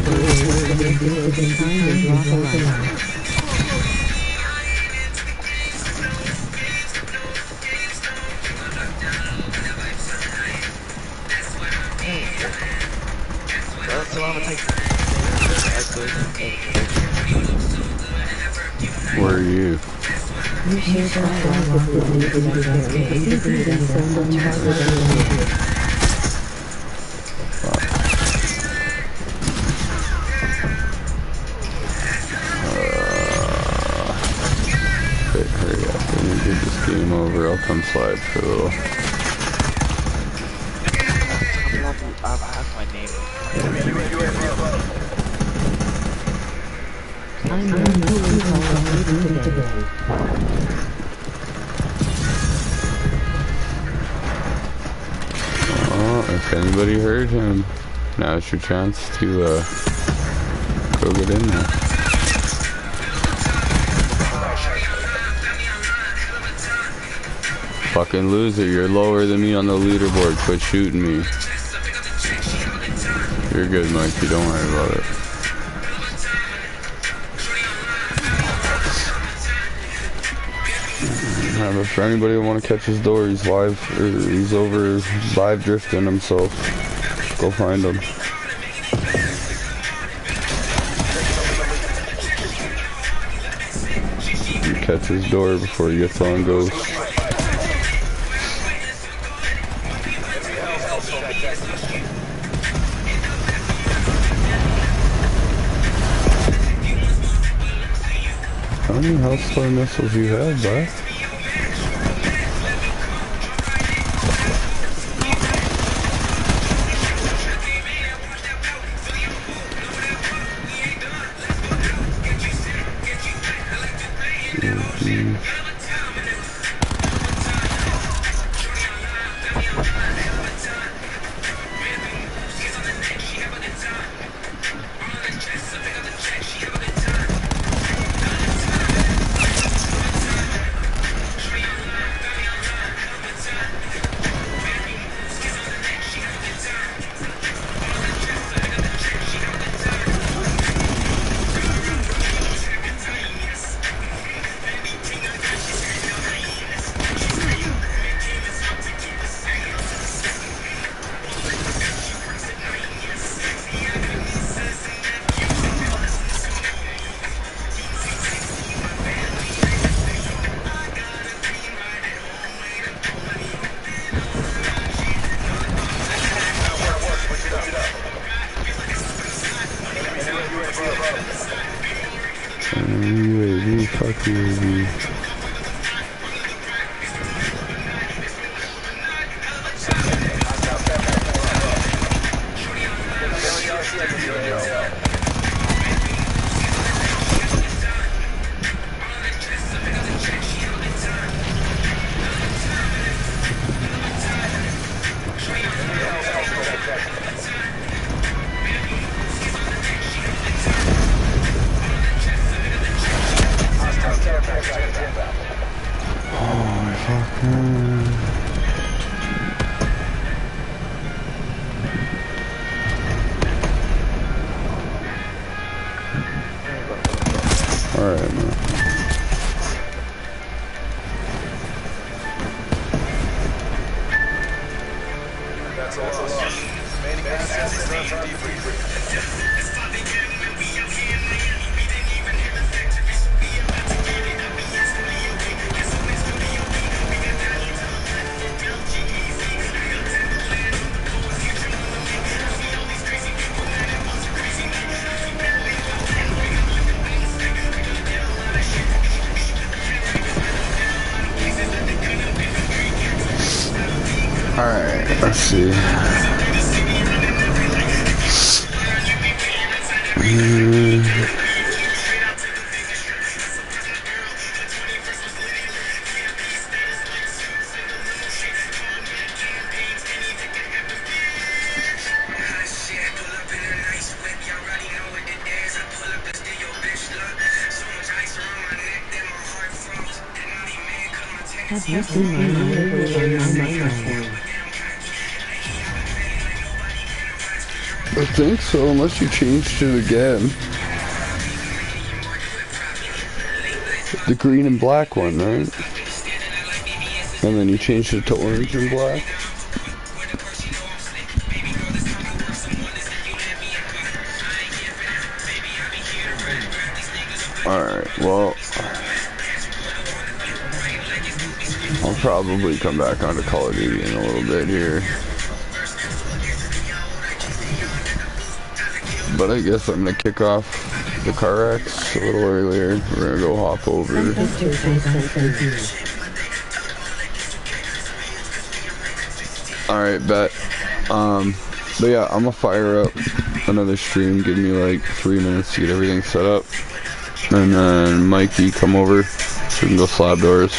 Where are you? Hurry up. When we get this game over, I'll come slide for a little. I have my name. I'm doing Call of Duty today. Oh, if anybody heard him, now's your chance to go get in there. Fucking loser, you're lower than me on the leaderboard, quit shooting me. You're good, Mikey, don't worry about it. Yeah, but for anybody who want to catch his door, he's live, or he's over live drifting himself. Go find him. You catch his door before he gets on Ghost. How many Hellstorm missiles you have, bud? UAV, fuck UAV. Alright, man. That's all. Alright, let's see. Have you seen my library on my microphone? I think so, unless you changed it again. The green and black one, right? And then you changed it to orange and black. Alright, well, I'll probably come back onto Call of Duty in a little bit here. But I guess I'm gonna kick off the car X a little earlier. We're gonna go hop over. Alright, bet. But yeah, I'm gonna fire up another stream. Give me like 3 minutes to get everything set up. And then Mikey, come over so we can go slab doors.